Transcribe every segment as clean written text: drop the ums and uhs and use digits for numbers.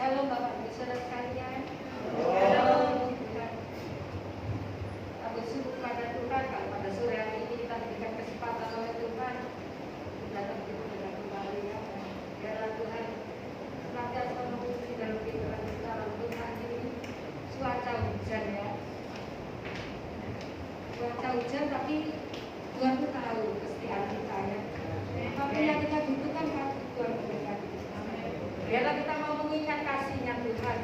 Shalom Bapak Ibu Saudara sekalian. Shalom Tuhan. Kita bersyukur pada Tuhan kalau pada sore hari ini kita diberikan kesempatan oleh Tuhan untuk datang ke kita kembali ya. Biarlah Tuhan senantiasa menguji dalam kehidupan kita untuk hari ini cuaca hujan ya. Cuaca hujan tapi Tuhan itu tahu kesetiaan kita ya. Apa yang kita butuhkan pasti Tuhan berikan. Biarlah kita mau mengingat kasih-Nya Tuhan.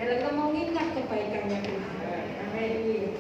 Biarlah kita mau mengingat kebaikan-Nya Tuhan. Amin.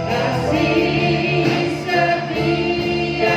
Kasih setia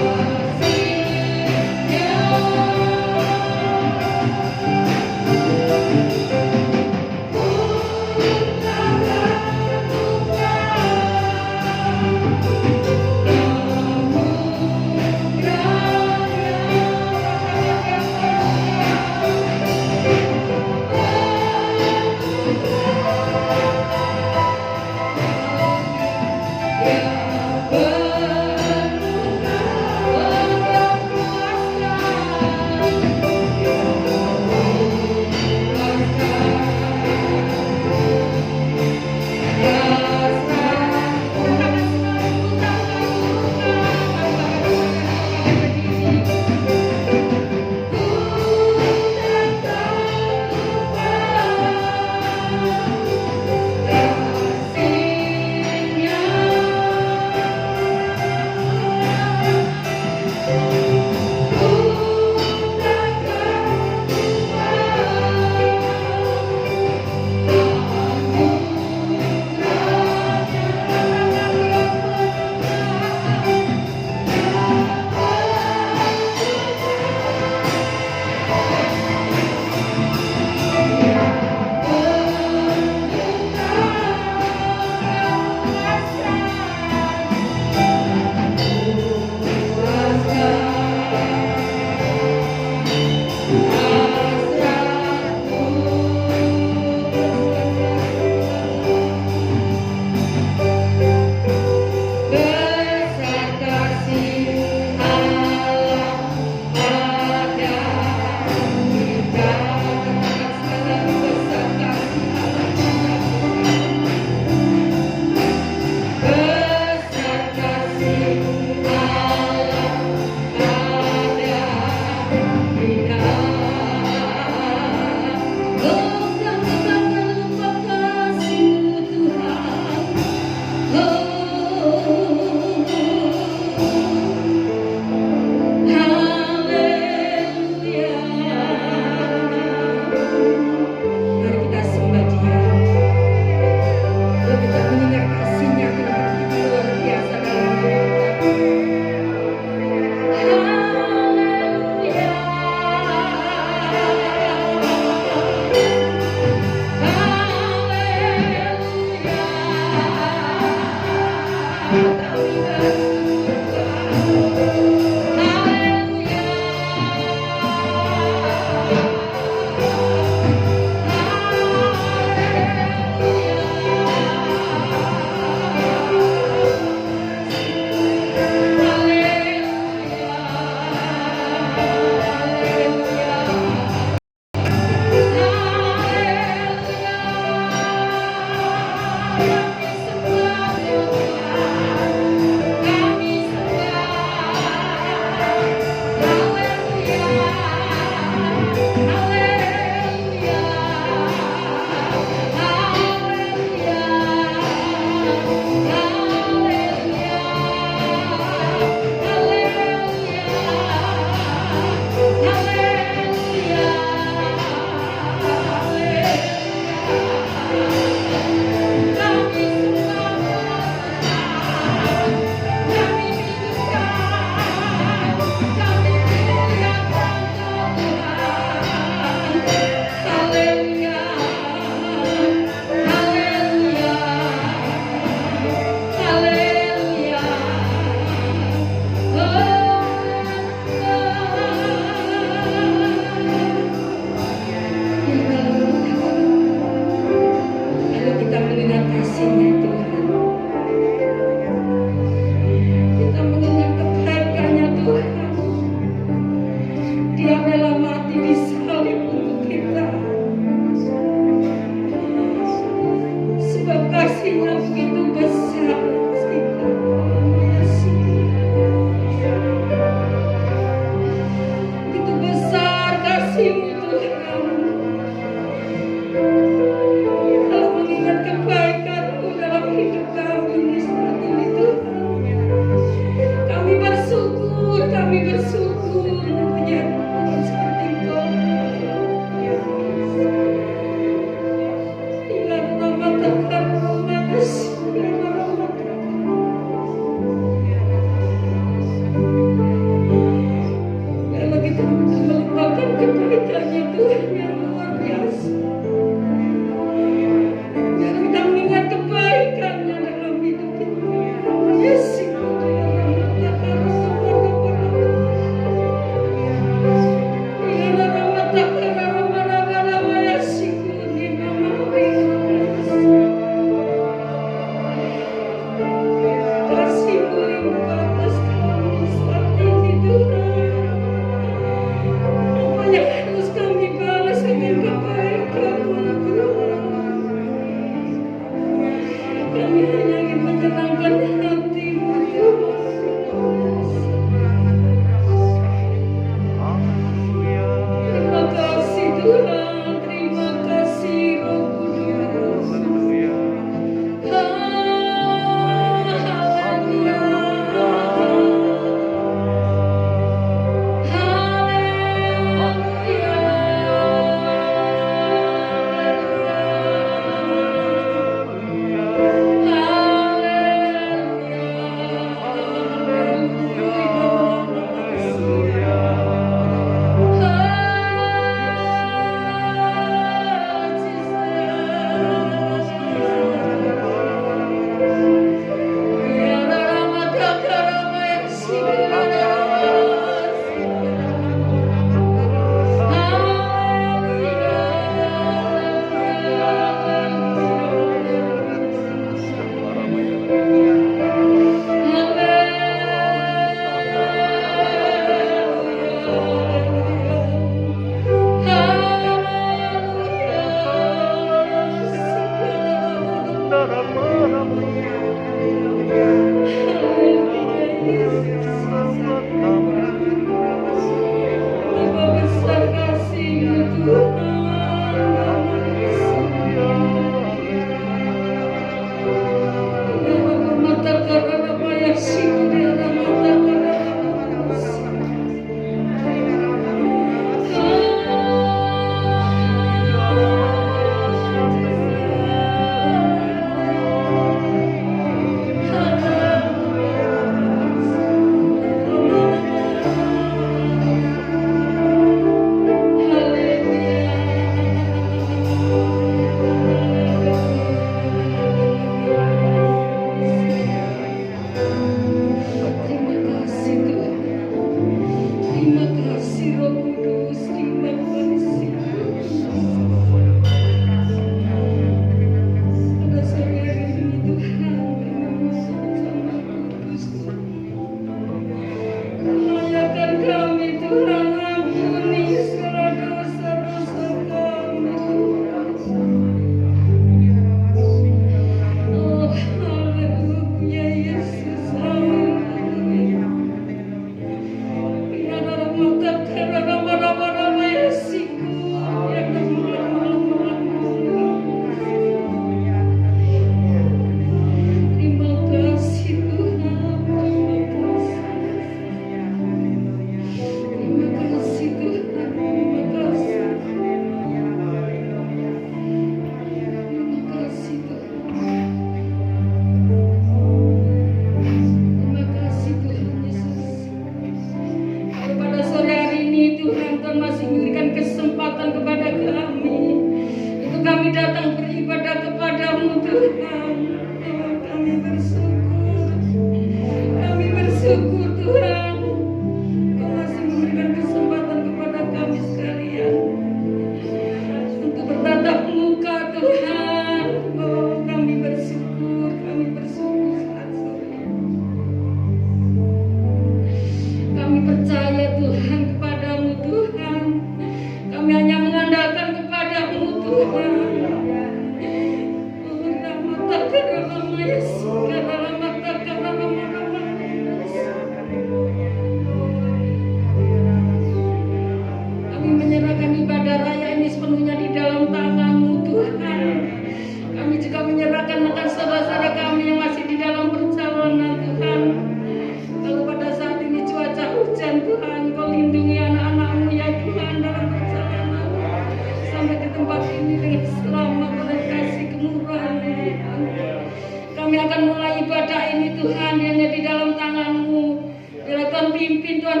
Tuhan, hanya di dalam tangan-Mu. Biarlah Tuhan pimpin Tuhan,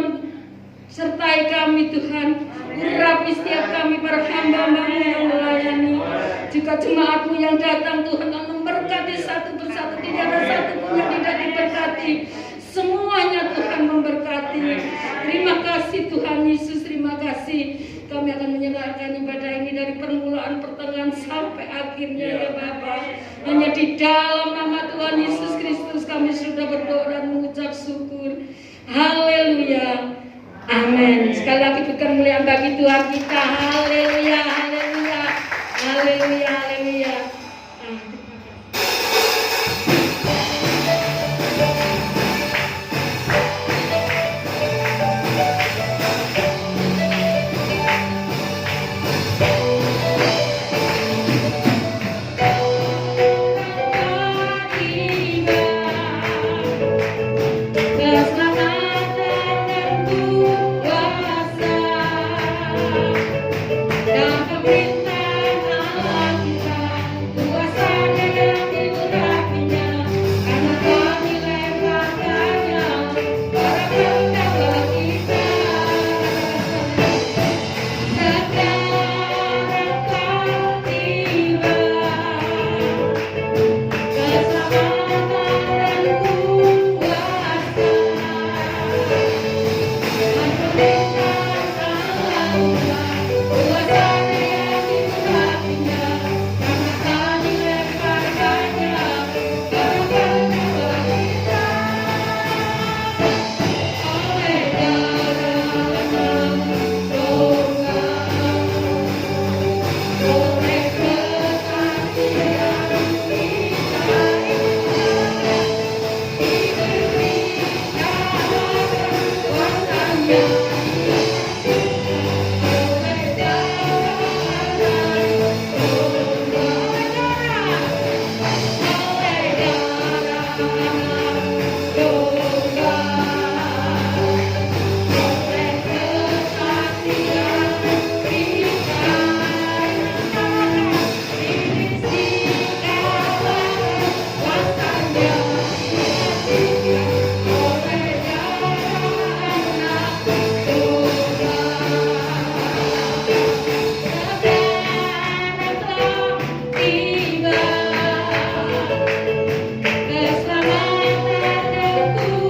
sertai kami Tuhan. Urapi setiap kami para hamba-Mu yang melayani. Juga jemaat-Mu yang datang Tuhan, yang memberkati satu persatu. Tidak ada satu pun yang tidak diberkati. Semuanya Tuhan memberkati. Terima kasih Tuhan Yesus, terima kasih. Kami akan menyerahkan ibadah ini dari permulaan, pertengahan sampai akhirnya ya Bapa. Hanya di dalam nama Tuhan Yesus Kristus kami sudah berdoa dan mengucap syukur. Haleluya. Amin. Sekali lagi berikan kemuliaan bagi Tuhan kita. Haleluya, haleluya, haleluya, haleluya. Keselamatan ku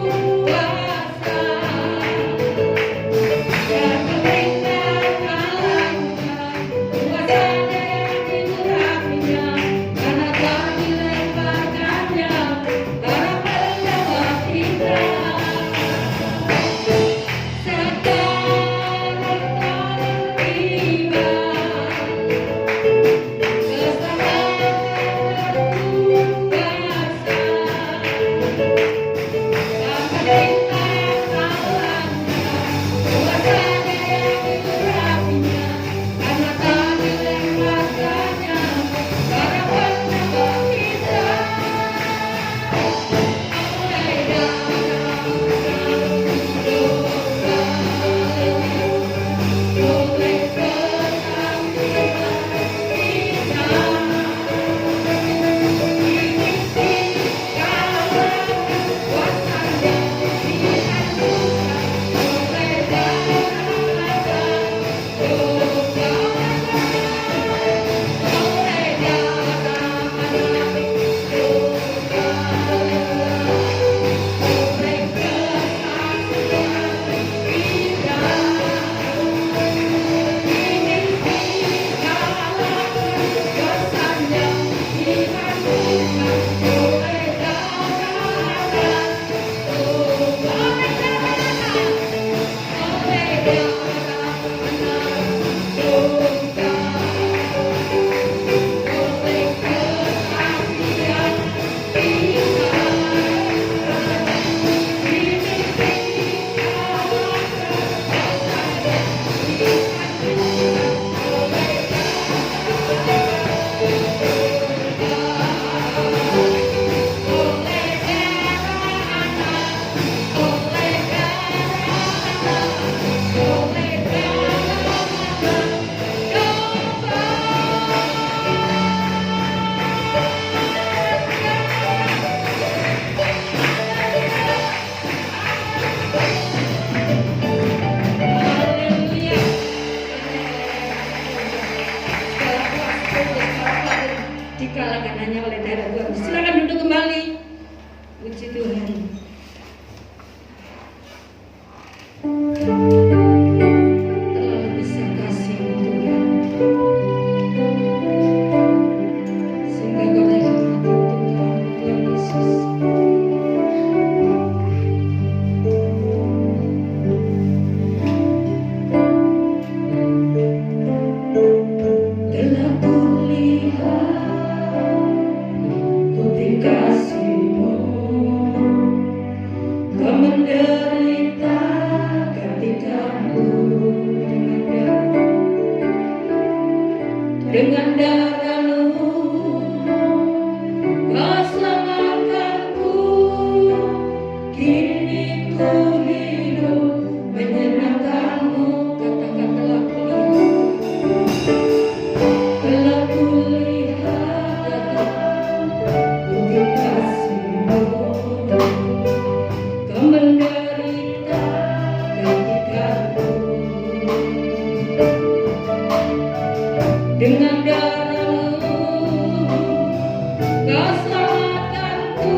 Kau menderita gantikanku dengan darah-Mu. Kau selamatkanku, kini ku hidup menyenangkan-Mu. Kata-katalah telah kulihat bukti kasih-Mu. Kau menderita gantikanku dengan darah-Mu. Kau selamatkanku,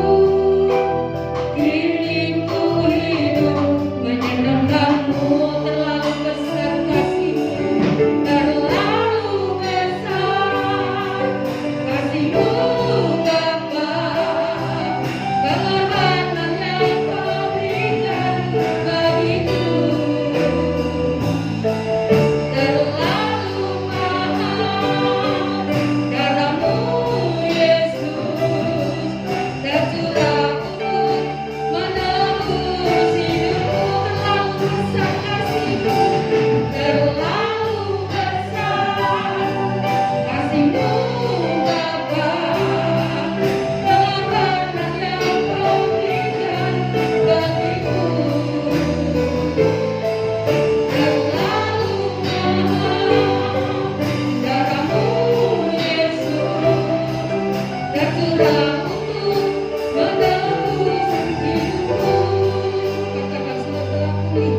kini ku hidup menyenangkan-Mu. Terlalu besar kasih-Mu, terlalu besar kasih-Mu Bapa. Pengorbanan yang Kau berikan bagiku terlalu mahal. Darah-Mu Yesus tercurah untuk menebus hidupku. Terlalu besar kasih-Mu, terlalu besar kasih-Mu Bapa. Pengorbanan yang Kau berikan bagiku terlalu mahal. Darah-Mu Yesus tercurah untuk menebus hidupku. Katakan setelah pulih.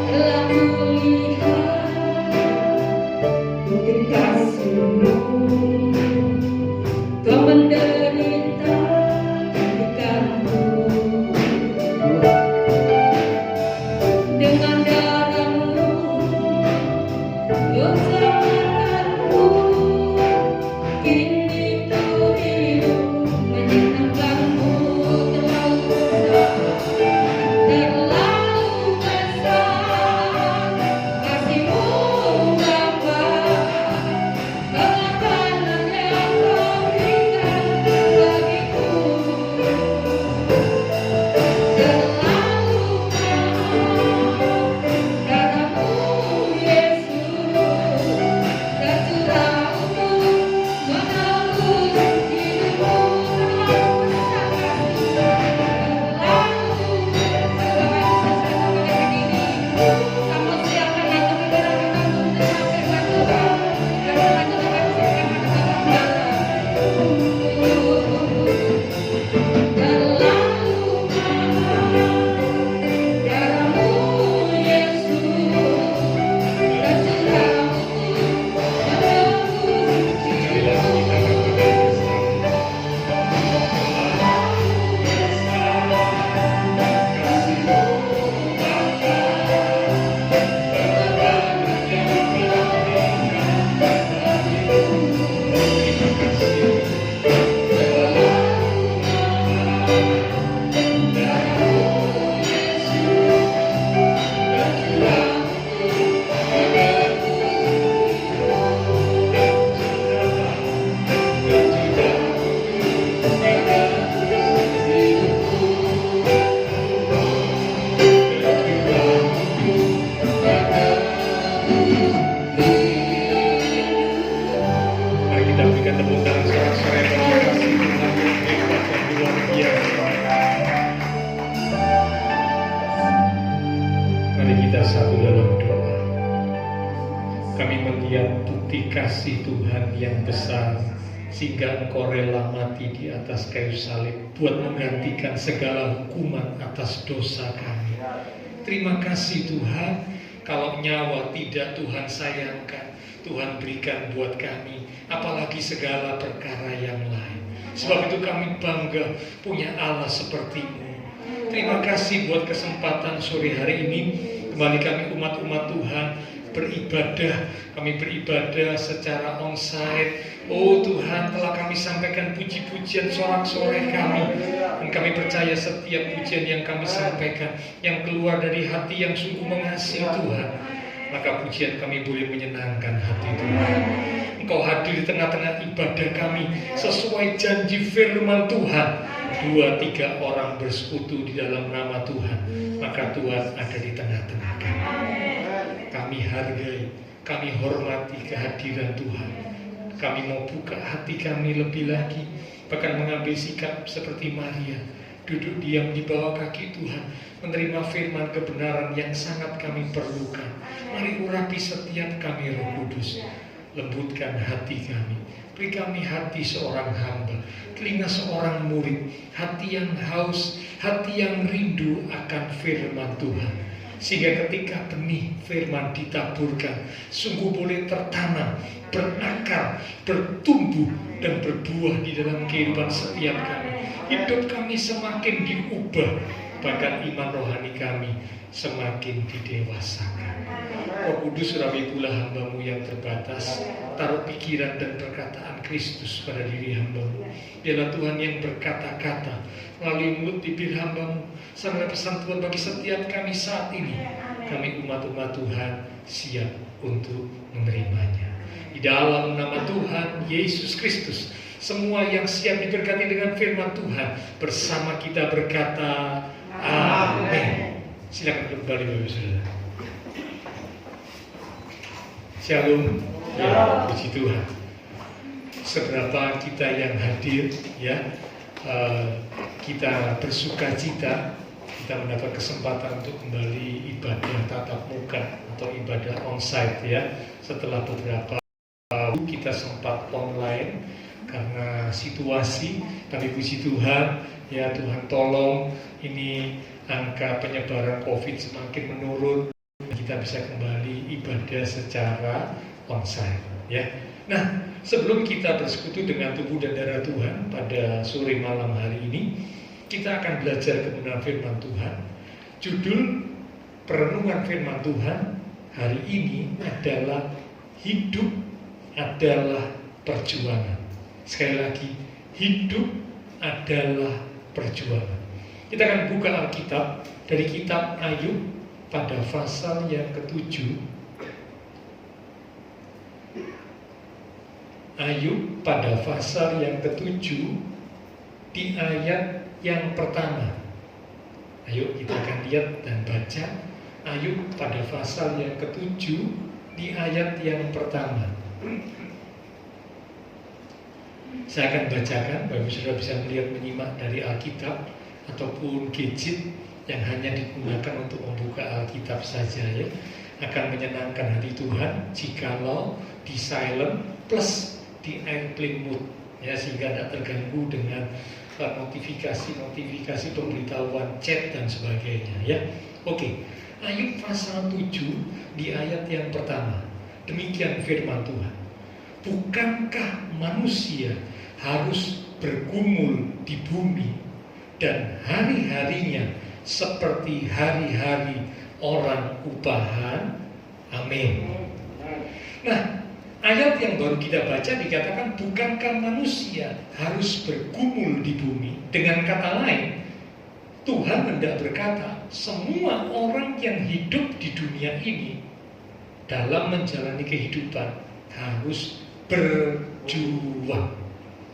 Telah kulihat bukti kasih-Mu. Kau menderita gantikanku dengan darah-Mu. Kau selamatkanku, kini ku hidup menyenangkan-Mu. Terlalu besar kasih-Mu Bapa. Pengorbanan yang Kau berikan bagiku terlalu mahal. Darah-Mu Yesus tercurah untuk menebus hidupku. Terlalu besar kasih-Mu, terlalu besar. Kamu siapkan atau menyerahkan untuk firman Tuhan. Firman Tuhan terlalu mahal. Darah-Mu Yesus tercurah untuk menebus hidupku. Mari kita berikan tepuk tangan sorak-sorai bagi kasih Tuhan yang hebat dan luar biasa. Mari kita satu dalam doa. Kami melihat bukti kasih Tuhan yang besar, sehingga Engkau rela mati di atas kayu salib buat menggantikan segala hukuman atas dosa kami. Terima kasih Tuhan, kalau nyawa tidak Tuhan sayangkan, Tuhan berikan buat kami, apalagi segala perkara yang lain. Sebab itu kami bangga punya Allah seperti-Mu. Terima kasih buat kesempatan sore hari ini. Kembali kami umat-umat Tuhan beribadah. Kami beribadah secara onsite. Oh Tuhan, telah kami sampaikan puji-pujian sorak-sorai kami. Dan kami percaya setiap pujian yang kami sampaikan, yang keluar dari hati yang sungguh mengasihi Tuhan, maka pujian kami boleh menyenangkan hati Tuhan. Engkau hadir di tengah-tengah ibadah kami sesuai janji firman Tuhan. 2-3 orang bersekutu di dalam nama Tuhan, maka Tuhan ada di tengah-tengah kami. Kami hargai, kami hormati kehadiran Tuhan. Kami mau buka hati kami lebih lagi, bahkan mengambil sikap seperti Maria, duduk diam di bawah kaki Tuhan, menerima firman kebenaran yang sangat kami perlukan. Mari urapi setiap kami, Roh Kudus. Lembutkan hati kami, beri kami hati seorang hamba, telinga seorang murid, hati yang haus, hati yang rindu akan firman Tuhan, sehingga ketika benih firman ditaburkan, sungguh boleh tertanam, berakar, bertumbuh, dan berbuah di dalam kehidupan setiap kami. Hidup kami semakin diubah, bahkan iman rohani kami semakin didewasakan. Roh Kudus, urapi pula hambamu yang terbatas, taruh pikiran dan perkataan Kristus pada diri hambamu. Biarlah Tuhan yang berkata-kata melalui mulut bibir hambamu, sampai pesan Tuhan bagi setiap kami saat ini. Kami umat-umat Tuhan siap untuk menerimanya. Di dalam nama Tuhan Yesus Kristus, semua yang siap diberkati dengan firman Tuhan bersama kita berkata amin. Silakan kembali Bapak Saudara. Shalom, ya, puji Tuhan. Seberapa kita yang hadir, ya, kita bersuka cita, kita mendapat kesempatan untuk kembali ibadah tatap muka atau ibadah onsite, ya. Setelah beberapa tahun kita sempat online karena situasi, tapi puji Tuhan, ya, Tuhan tolong ini angka penyebaran COVID semakin menurun. Kita bisa kembali ibadah secara onsite, ya. Nah, sebelum kita bersekutu dengan tubuh dan darah Tuhan pada sore malam hari ini, kita akan belajar kebenaran firman Tuhan. Judul perenungan firman Tuhan hari ini adalah hidup adalah perjuangan. Sekali lagi, hidup adalah perjuangan. Kita akan buka Alkitab dari kitab Ayub pada pasal yang ke-7. Ayub pada pasal yang ke-7 di ayat yang pertama. Ayo kita akan lihat dan baca Ayub pada pasal yang ke-7 di ayat yang pertama. Saya akan bacakan, Bapak Saudara bisa melihat menyimak dari Alkitab ataupun gadget yang hanya digunakan untuk membuka Alkitab saja, ya. Akan menyenangkan hati Tuhan jikalau di silent plus di airplane mode, ya, sehingga tidak terganggu dengan notifikasi pemberitahuan chat dan sebagainya, ya. Oke, Ayub pasal 7 di ayat yang pertama. Demikian firman Tuhan. Bukankah manusia harus bergumul di bumi dan hari-harinya seperti hari-hari orang upahan? Amin. Nah, ayat yang baru kita baca dikatakan bukankah manusia harus bergumul di bumi. Dengan kata lain, Tuhan hendak berkata semua orang yang hidup di dunia ini dalam menjalani kehidupan harus berjuang.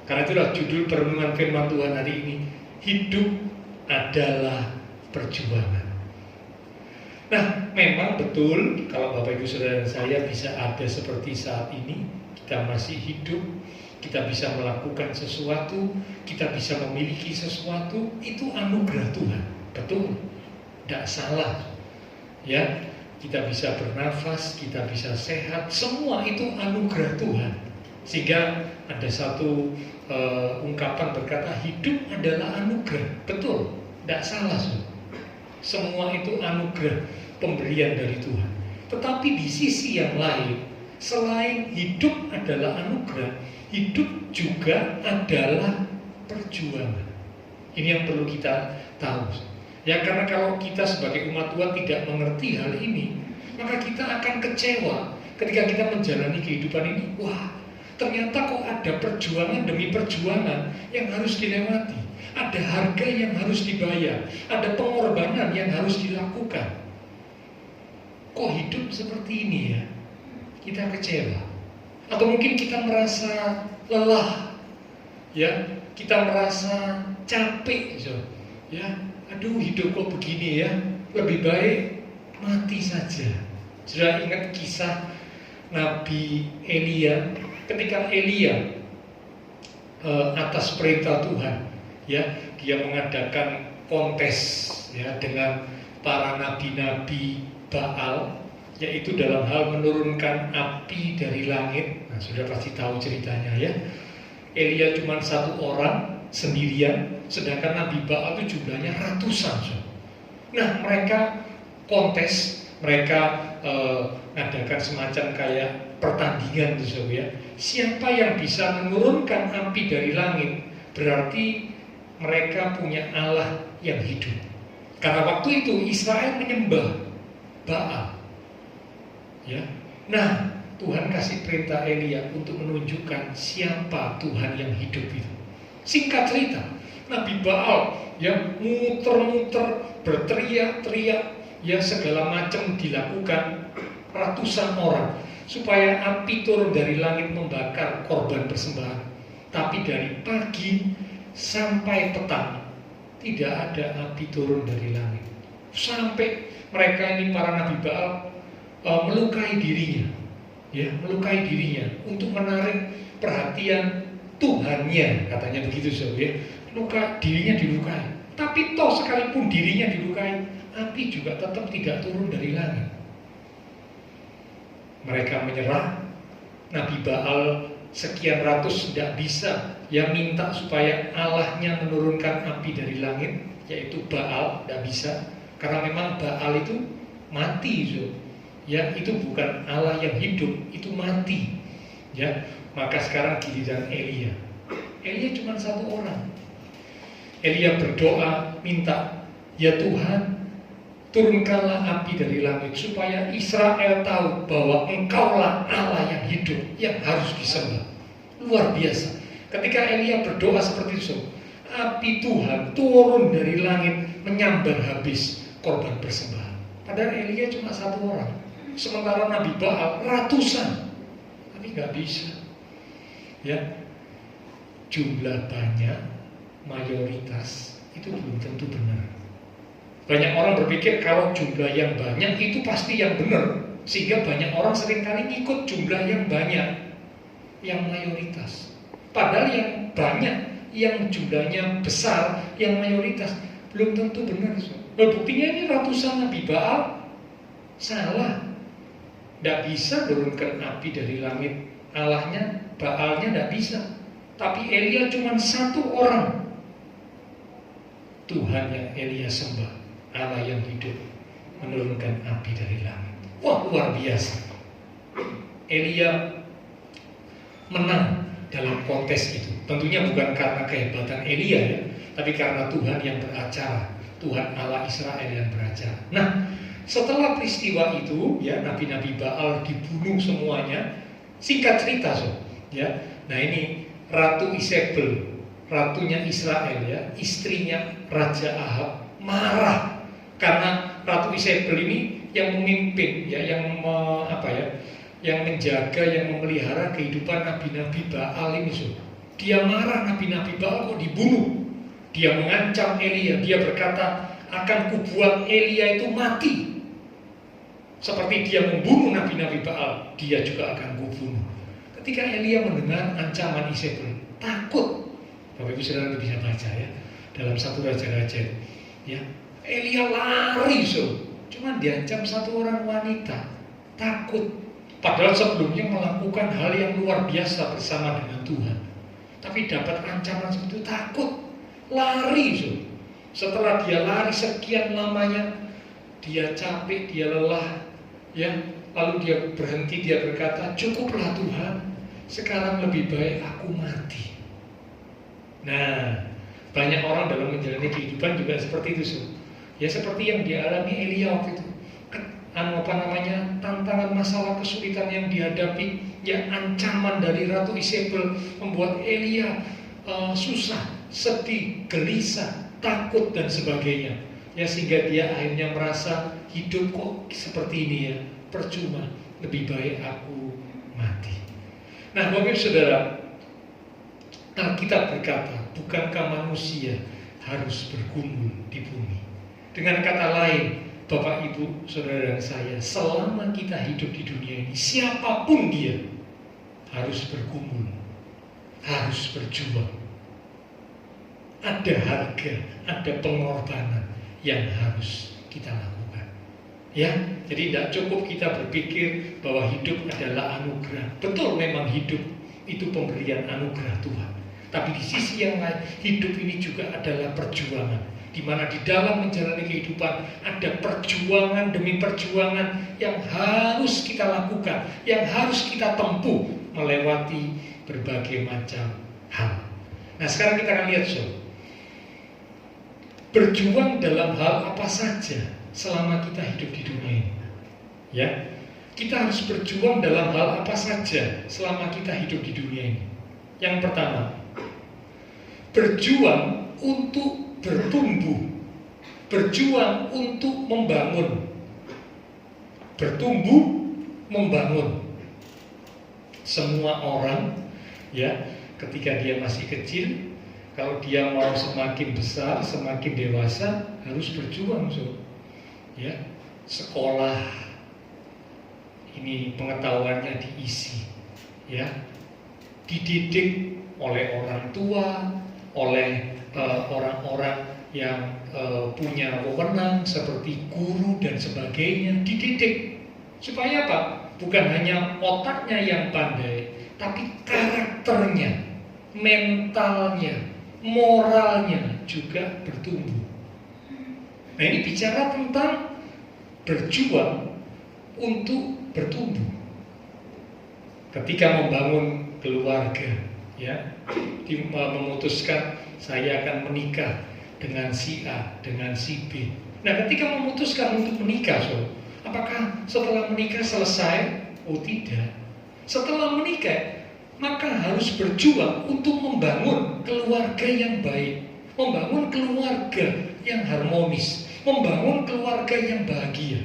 Karena itulah judul perenungan firman Tuhan hari ini, hidup adalah perjuangan. Nah, memang betul kalau Bapak Ibu Saudara saya bisa ada seperti saat ini, kita masih hidup, kita bisa melakukan sesuatu, kita bisa memiliki sesuatu, itu anugerah Tuhan. Betul, tidak salah. Ya, kita bisa bernafas, kita bisa sehat, semua itu anugerah Tuhan. Sehingga ada satu ungkapan berkata hidup adalah anugerah. Betul, tidak salah. Semua itu anugerah, pemberian dari Tuhan. Tetapi di sisi yang lain, selain hidup adalah anugerah, hidup juga adalah perjuangan. Ini yang perlu kita tahu. Ya, karena kalau kita sebagai umat Tuhan tidak mengerti hal ini, maka kita akan kecewa ketika kita menjalani kehidupan ini. Wah, ternyata kok ada perjuangan demi perjuangan yang harus dilewati. Ada harga yang harus dibayar, ada pengorbanan yang harus dilakukan. kok hidup seperti ini ya? Kita kecewa. Atau mungkin kita merasa lelah, ya, kita merasa capek, ya, aduh hidup kok begini ya, lebih baik mati saja. Sudah ingat kisah Nabi Elia, ketika Elia atas perintah Tuhan, ya, dia mengadakan kontes, ya, dengan para nabi-nabi Baal, yaitu dalam hal menurunkan api dari langit. Nah, sudah pasti tahu ceritanya ya. Elia cuma satu orang sendirian, sedangkan Nabi Baal itu jumlahnya ratusan. Nah, mereka kontes, mereka ngadakan semacam kayak pertandingan itu ya. Siapa yang bisa menurunkan api dari langit, berarti mereka punya Allah yang hidup. Karena waktu itu Israel menyembah Baal. Ya. Nah, Tuhan kasih perintah Elia untuk menunjukkan siapa Tuhan yang hidup itu. Singkat cerita, Nabi Baal yang muter-muter, berteriak-teriak, ya segala macam dilakukan ratusan orang supaya api turun dari langit membakar korban persembahan. Tapi dari pagi sampai petang tidak ada api turun dari langit. Sampai mereka ini para Nabi Baal melukai dirinya, ya, melukai dirinya untuk menarik perhatian Tuhannya, katanya begitu, ya. Dirinya dilukai, tapi toh sekalipun dirinya dilukai, api juga tetap tidak turun dari langit. Mereka menyerah. Nabi Baal sekian ratus tidak bisa, ya, minta supaya Allahnya menurunkan api dari langit, yaitu Baal, tidak bisa, karena memang Baal itu mati, ya, itu bukan Allah yang hidup, itu mati, ya. Maka sekarang giliran Elia. Elia cuma satu orang. Elia berdoa minta, ya Tuhan, turunkanlah api dari langit supaya Israel tahu bahwa Engkaulah Allah yang hidup, yang harus disembah. Luar biasa. Ketika Elia berdoa seperti itu, api Tuhan turun dari langit menyambar habis korban persembahan. Padahal Elia cuma satu orang. Sementara Nabi Baal ratusan, tapi nggak bisa. Ya, jumlah banyak, mayoritas itu belum tentu benar. Banyak orang berpikir kalau jumlah yang banyak itu pasti yang benar, sehingga banyak orang seringkali ikut jumlah yang banyak, yang mayoritas. Padahal yang banyak, yang jumlahnya besar, yang mayoritas belum tentu benar. Buktinya ini ratusan Nabi Baal salah. Tidak bisa turunkan api dari langit. Allahnya, Baalnya tidak bisa. Tapi Elia cuma satu orang. Tuhan yang Elia sembah, Allah yang hidup, menurunkan api dari langit. Wah, luar biasa. Elia menang dalam kontes itu. Tentunya bukan karena kehebatan Elia, ya, tapi karena Tuhan yang beracara, Tuhan Allah Israel yang beracara. Nah, setelah peristiwa itu, ya, nabi-nabi Baal dibunuh semuanya. Singkat cerita, ya. Nah, ini Ratu Isabel, ratunya Israel, ya, istrinya Raja Ahab, marah karena Ratu Isabel ini yang memimpin, ya, yang menjaga, yang memelihara kehidupan nabi-nabi Baal ini. Dia marah, nabi-nabi Baal kok dibunuh. Dia mengancam Elia. Dia berkata, akan kubuat Elia itu mati. Seperti dia membunuh nabi-nabi Baal, dia juga akan kubunuh. Ketika Elia mendengar ancaman Isabel, takut. Bapak Ibu Saudara bisa baca, ya, dalam 1 Raja-Raja, ya. Elia lari, cuma diancam satu orang wanita, takut. Padahal sebelumnya melakukan hal yang luar biasa bersama dengan Tuhan, tapi dapat ancaman seperti itu, takut, lari. Setelah dia lari sekian lamanya, dia capek, dia lelah, ya. Lalu dia berhenti, dia berkata, cukuplah Tuhan, sekarang lebih baik aku mati. Nah, banyak orang dalam menjalani kehidupan juga seperti itu, ya, seperti yang dialami Elia waktu itu. Tantangan, masalah, kesulitan yang dihadapi, ya, ancaman dari Ratu Isabel membuat Elia susah, sedih, gelisah, takut dan sebagainya. Ya, sehingga dia akhirnya merasa hidup kok seperti ini ya, percuma, lebih baik aku mati. Nah, Bapak Ibu Saudara, Alkitab berkata, bukankah manusia harus bergumul di bumi? Dengan kata lain, Bapak Ibu Saudara dan saya, selama kita hidup di dunia ini, siapapun dia harus bergumul, harus berjuang. Ada harga, ada pengorbanan yang harus kita lakukan. Ya, jadi tidak cukup kita berpikir bahwa hidup adalah anugerah. Betul, memang hidup itu pemberian anugerah Tuhan. Tapi di sisi yang lain, hidup ini juga adalah perjuangan, di mana di dalam menjalani kehidupan ada perjuangan demi perjuangan yang harus kita lakukan, yang harus kita tempuh melewati berbagai macam hal. Nah, sekarang kita akan lihat, berjuang dalam hal apa saja selama kita hidup di dunia ini. Ya, kita harus berjuang dalam hal apa saja selama kita hidup di dunia ini. Yang pertama, berjuang untuk bertumbuh, berjuang untuk membangun, bertumbuh, membangun. Semua orang, ya, ketika dia masih kecil, kalau dia mau semakin besar, semakin dewasa, harus berjuang, ya, sekolah, ini pengetahuannya diisi, ya, dididik oleh orang tua, oleh orang-orang yang punya wewenang seperti guru dan sebagainya, dididik supaya apa? Bukan hanya otaknya yang pandai, tapi karakternya, mentalnya, moralnya juga bertumbuh. Nah, ini bicara tentang berjuang untuk bertumbuh. Ketika membangun keluarga, ya, memutuskan saya akan menikah dengan si A, dengan si B. Nah, ketika memutuskan untuk menikah, apakah setelah menikah selesai? Oh, tidak. Setelah menikah, maka harus berjuang untuk membangun keluarga yang baik, membangun keluarga yang harmonis, membangun keluarga yang bahagia.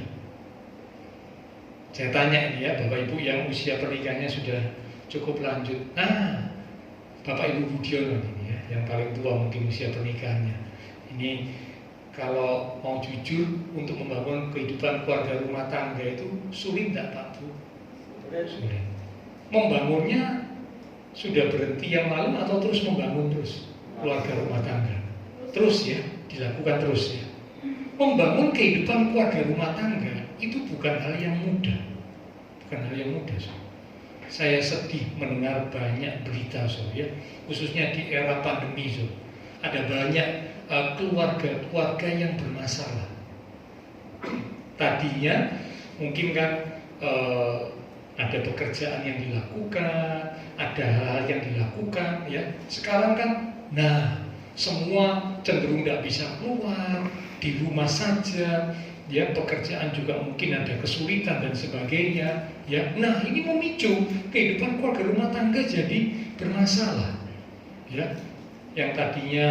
Saya tanya ini ya, Bapak Ibu yang usia pernikahannya sudah cukup lanjut. Nah, Bapak Ibu Budiono ini ya, yang paling tua mungkin usia pernikahannya. Ini kalau mau jujur, untuk membangun kehidupan keluarga rumah tangga itu sulit tidak, Pak Bu? Sulit. Membangunnya sudah berhenti yang lalu atau terus membangun terus keluarga rumah tangga? Terus ya, dilakukan terus ya. Membangun kehidupan keluarga rumah tangga itu bukan hal yang mudah. Bukan hal yang mudah. Saya sedih mendengar banyak berita ya, khususnya di era pandemi ada banyak keluarga-keluarga yang bermasalah. Tadinya mungkin kan ada pekerjaan yang dilakukan, ada hal yang dilakukan, ya. Sekarang kan, nah, semua cenderung tidak bisa keluar, di rumah saja, ya. Pekerjaan juga mungkin ada kesulitan dan sebagainya, ya. Nah, ini memicu kehidupan keluarga rumah tangga jadi bermasalah, ya. Yang tadinya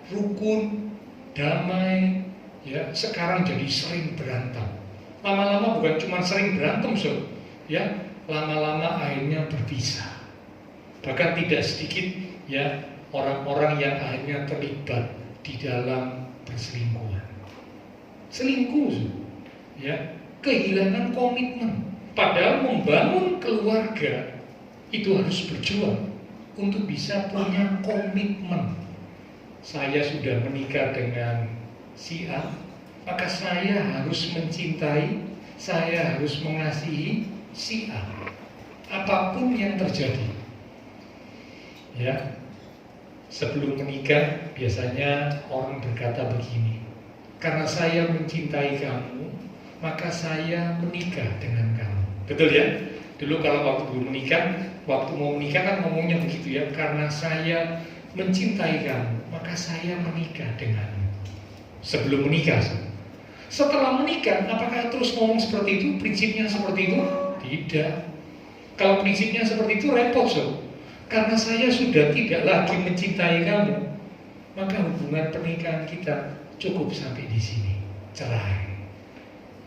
rukun, damai, ya, sekarang jadi sering berantem. Lama-lama bukan cuma sering berantem, ya. Lama-lama akhirnya berpisah. Bahkan tidak sedikit ya orang-orang yang akhirnya terlibat di dalam perselingkuhan. Selingkuh, ya, kehilangan komitmen. Padahal membangun keluarga itu harus berjuang untuk bisa punya komitmen. Saya sudah menikah dengan si A, maka saya harus mencintai, saya harus mengasihi si A, apapun yang terjadi. Ya, sebelum menikah biasanya orang berkata begini, karena saya mencintai kamu, maka saya menikah dengan kamu. Betul ya? Dulu kalau waktu belum menikah, waktu mau menikah kan ngomongnya begitu ya, karena saya mencintai kamu, maka saya menikah denganmu. Sebelum menikah. Setelah menikah, apakah terus ngomong seperti itu? Prinsipnya seperti itu? Tidak. Kalau prinsipnya seperti itu repot, karena saya sudah tidak lagi mencintai kamu, maka hubungan pernikahan kita cukup sampai di sini. cerai.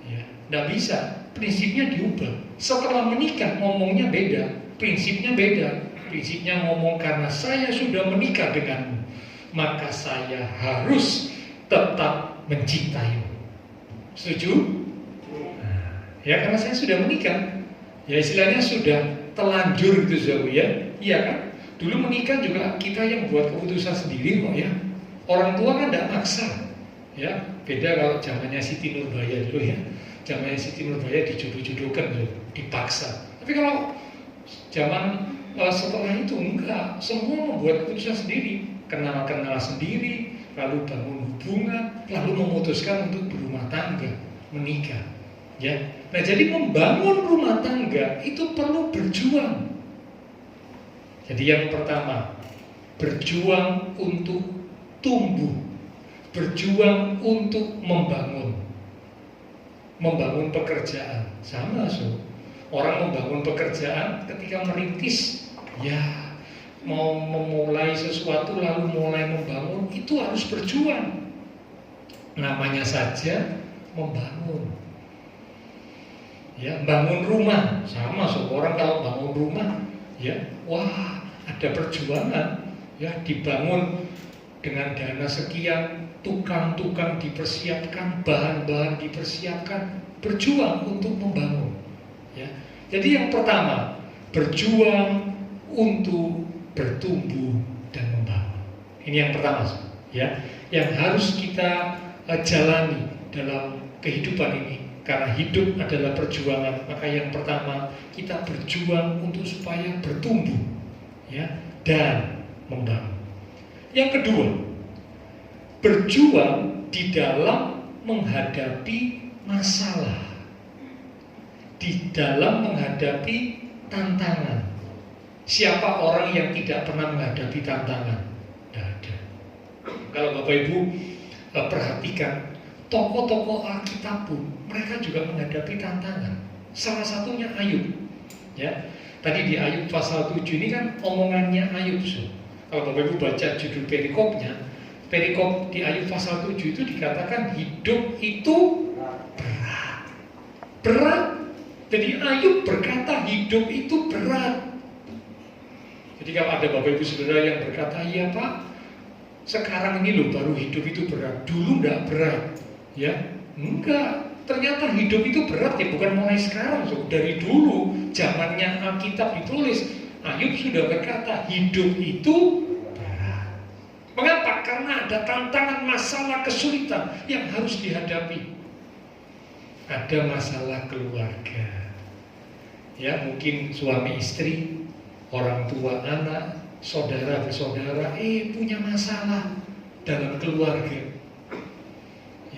Ya, nggak bisa. Prinsipnya diubah. Setelah menikah ngomongnya beda, prinsipnya beda. Prinsipnya ngomong karena saya sudah menikah denganmu, maka saya harus tetap mencintaimu. Setuju? Nah, ya karena saya sudah menikah. Ya istilahnya sudah telanjur gitu Zawi ya. Iya kan? Dulu menikah juga kita yang buat keputusan sendiri kok ya. Orang tua kan tidak maksa. Ya, beda kalau zamannya Siti Nurbaya dulu ya. Zamannya Siti Nurbaya dijodoh-jodohkan loh, dipaksa. Tapi kalau zaman setelah itu enggak, semua membuat keputusan sendiri, kenal-kenal sendiri, lalu bangun hubungan, lalu memutuskan untuk berumah tangga, menikah. Ya, nah jadi membangun rumah tangga itu perlu berjuang. Jadi yang pertama, berjuang untuk tumbuh, berjuang untuk membangun pekerjaan. Sama so, orang membangun pekerjaan ketika merintis, ya mau memulai sesuatu lalu mulai membangun itu harus berjuang. Namanya saja membangun. Ya, bangun rumah sama so, orang kalau bangun rumah, ya wah ada perjuangan. Ya dibangun dengan dana sekian, tukang-tukang dipersiapkan, bahan-bahan dipersiapkan, berjuang untuk membangun. Ya. Jadi yang pertama, berjuang untuk bertumbuh dan membangun. Ini yang pertama, ya, yang harus kita jalani dalam kehidupan ini. Karena hidup adalah perjuangan, maka yang pertama kita berjuang untuk supaya bertumbuh, ya, dan membangun. Yang kedua, berjuang di dalam menghadapi masalah, di dalam menghadapi tantangan. Siapa orang yang tidak pernah menghadapi tantangan? Tidak ada. Kalau Bapak Ibu perhatikan, tokoh-tokoh Alkitab pun mereka juga menghadapi tantangan. Salah satunya Ayub. Ya, tadi di Ayub pasal 7 ini kan omongannya Ayub. Kalau Bapak Ibu baca judul perikopnya, perikop di Ayub pasal 7 itu dikatakan hidup itu berat. Berat. Jadi Ayub berkata hidup itu berat. Jadi kalau ada Bapak Ibu Saudara yang berkata, iya Pak, sekarang ini loh baru hidup itu berat, dulu enggak berat. Ya, enggak. Ternyata hidup itu berat ya, bukan mulai sekarang. So. Dari dulu, zamannya Alkitab ditulis, Ayub sudah berkata hidup itu berat. Mengapa? Karena ada tantangan, masalah, kesulitan yang harus dihadapi. Ada masalah keluarga. Ya, mungkin suami istri, orang tua anak, saudara bersaudara, punya masalah dalam keluarga.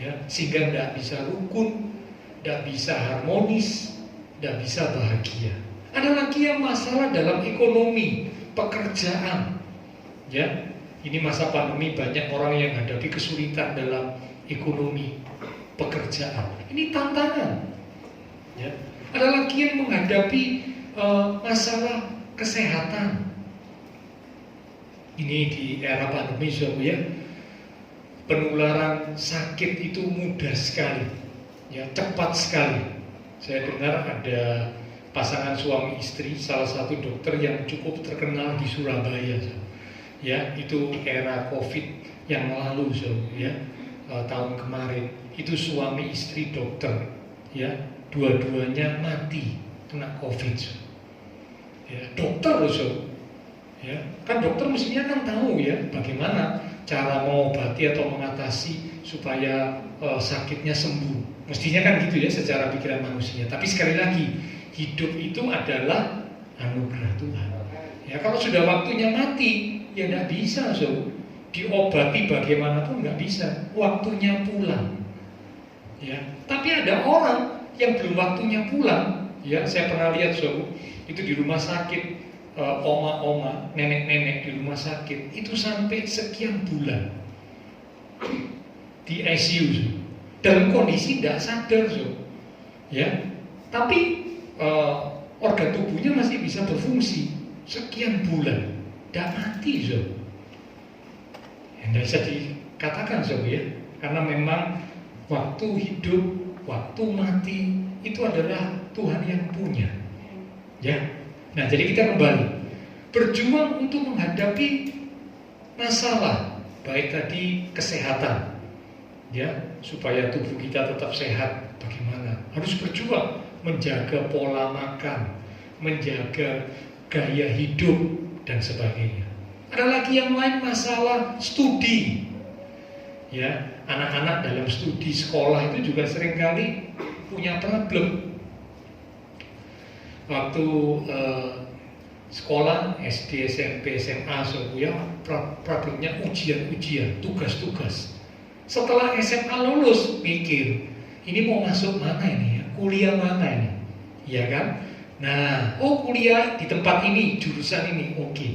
Ya, sehingga tidak bisa rukun, tidak bisa harmonis, tidak bisa bahagia. Ada lagi yang masalah dalam ekonomi, pekerjaan. Ya, ini masa pandemi banyak orang yang hadapi kesulitan dalam ekonomi, pekerjaan. Ini tantangan. Ya, ada lagi yang menghadapi masalah kesehatan. Ini di era pandemi ya. Penularan sakit itu mudah sekali, ya cepat sekali. Saya dengar ada pasangan suami istri, salah satu dokter yang cukup terkenal di Surabaya, ya itu era COVID yang lalu, ya tahun kemarin itu suami istri dokter, ya dua-duanya mati kena COVID, ya dokter loh, ya kan dokter mestinya kan tahu ya bagaimana cara mengobati atau mengatasi supaya sakitnya sembuh. Mestinya kan gitu ya secara pikiran manusia. Tapi sekali lagi, hidup itu adalah anugerah Tuhan. Ya kalau sudah waktunya mati, ya tidak bisa diobati bagaimanapun nggak bisa. Waktunya pulang. Ya, tapi ada orang yang belum waktunya pulang. Ya, saya pernah lihat itu di rumah sakit. Oma-oma, nenek-nenek di rumah sakit itu sampai sekian bulan di ICU dalam kondisi tidak sadar, ya. Tapi organ tubuhnya masih bisa berfungsi sekian bulan, tidak mati, ya, tidak bisa dikatakan, ya, karena memang Waktu hidup, waktu mati itu adalah Tuhan yang punya. Ya. Nah, jadi kita kembali berjuang untuk menghadapi masalah, baik tadi kesehatan, ya, supaya tubuh kita tetap sehat. Bagaimana? Harus berjuang menjaga pola makan, menjaga gaya hidup dan sebagainya. Ada lagi yang lain, masalah studi. Ya, anak-anak dalam studi sekolah itu juga seringkali punya problem. Waktu sekolah SD, SMP, SMA, ya problemnya ujian-ujian, tugas-tugas. Setelah SMA lulus, mikir, ini mau masuk mana ini ya? Kuliah mana ini? Ya kan? Nah, kuliah di tempat ini, jurusan ini, oke.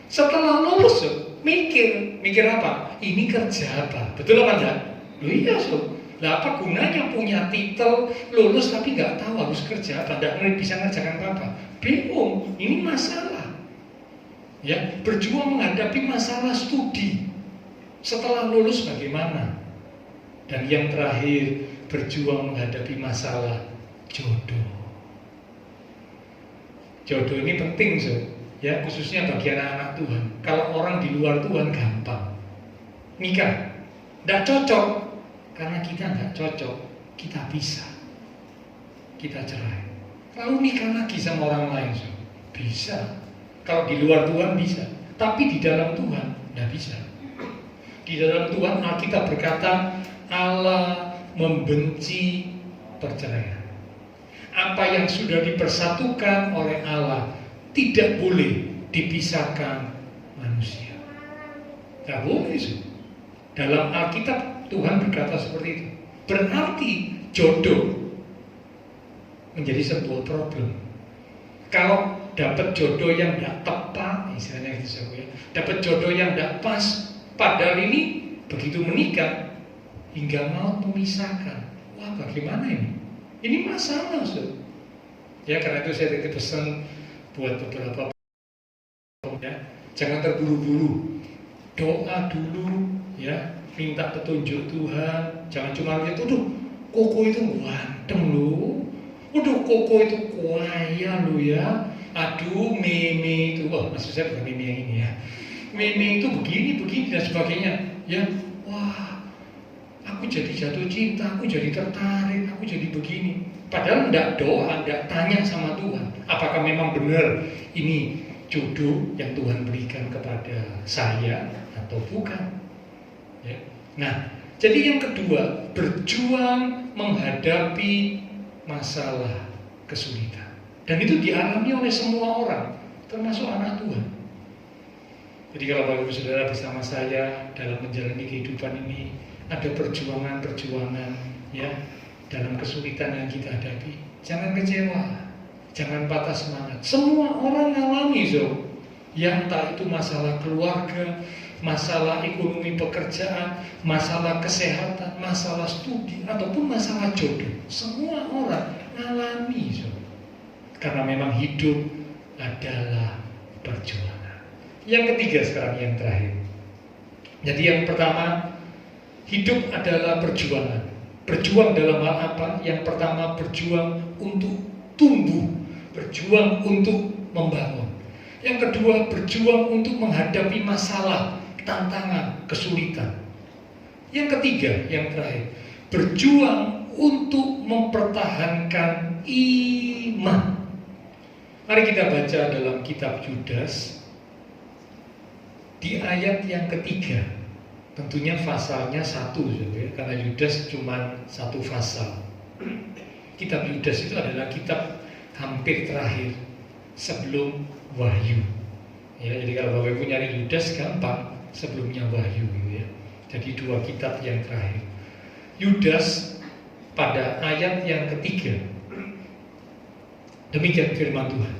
Setelah lulus, mikir apa? Ini kerja apa? Betul apa enggak? Loh iya, Lah apa gunanya punya titel, lulus tapi nggak tahu harus kerja apa, nggak bisa ngerjakan apa-apa. Bingung, ini masalah. Ya, berjuang menghadapi masalah studi. Setelah lulus bagaimana? Dan yang terakhir, berjuang menghadapi masalah jodoh. Jodoh ini penting, ya, khususnya bagi anak-anak Tuhan. Kalau orang di luar Tuhan gampang nikah, tidak cocok. Karena kita nggak cocok, kita bisa, kita cerai. Lalu nikah lagi sama orang lain, bisa. Kalau di luar Tuhan bisa, tapi di dalam Tuhan nggak bisa. Di dalam Tuhan Alkitab berkata Allah membenci perceraian. Apa yang sudah dipersatukan oleh Allah tidak boleh dipisahkan manusia. Nggak boleh. Dalam Alkitab Tuhan berkata seperti itu. Berarti jodoh menjadi sebuah problem. Kalau dapat jodoh yang tidak tepat, istilahnya gitu ya, dapat jodoh yang tidak pas, padahal ini begitu menikah hingga mau memisahkan. Wah, bagaimana ini? Ini masalah, ya, karena itu saya titip pesan buat beberapa, ya, jangan terburu-buru, doa dulu, ya. Minta petunjuk Tuhan. Jangan cuma lihat, koko itu ganteng loh, koko itu kaya loh ya, meme itu, maksud saya bukan meme yang ini ya, meme itu begini dan sebagainya, ya, wah, aku jadi jatuh cinta, aku jadi tertarik, aku jadi begini. Padahal enggak doa, enggak tanya sama Tuhan, apakah memang benar ini jodoh yang Tuhan berikan kepada saya atau bukan. Ya. Nah, jadi yang kedua, berjuang menghadapi masalah kesulitan. Dan itu dialami oleh semua orang, termasuk anak Tuhan. Jadi kalau Bapak Ibu Saudara bersama saya dalam menjalani kehidupan ini, ada perjuangan-perjuangan, ya, dalam kesulitan yang kita hadapi. Jangan kecewa, jangan patah semangat. Semua orang alami, ya, entah itu masalah keluarga, masalah ekonomi pekerjaan, masalah kesehatan, masalah studi, ataupun masalah jodoh. Semua orang alami, karena memang hidup adalah perjuangan. Yang ketiga sekarang, yang terakhir. Jadi yang pertama, hidup adalah perjuangan. Berjuang dalam hal apa? Yang pertama, berjuang untuk tumbuh, berjuang untuk membangun. Yang kedua, berjuang untuk menghadapi masalah, tantangan, kesulitan. Yang ketiga, yang terakhir, berjuang untuk mempertahankan iman. Mari kita baca dalam kitab Yudas di ayat yang ketiga. Tentunya pasalnya 1, ya, karena Yudas cuma 1 pasal. Kitab Yudas itu adalah kitab hampir terakhir sebelum Wahyu. Ya, jadi kalau Bapak Ibu nyari Yudas gampang, sebelumnya Wahyu, gitu ya. Jadi 2 kitab yang terakhir. Yudas pada ayat yang ketiga, demikian firman Tuhan.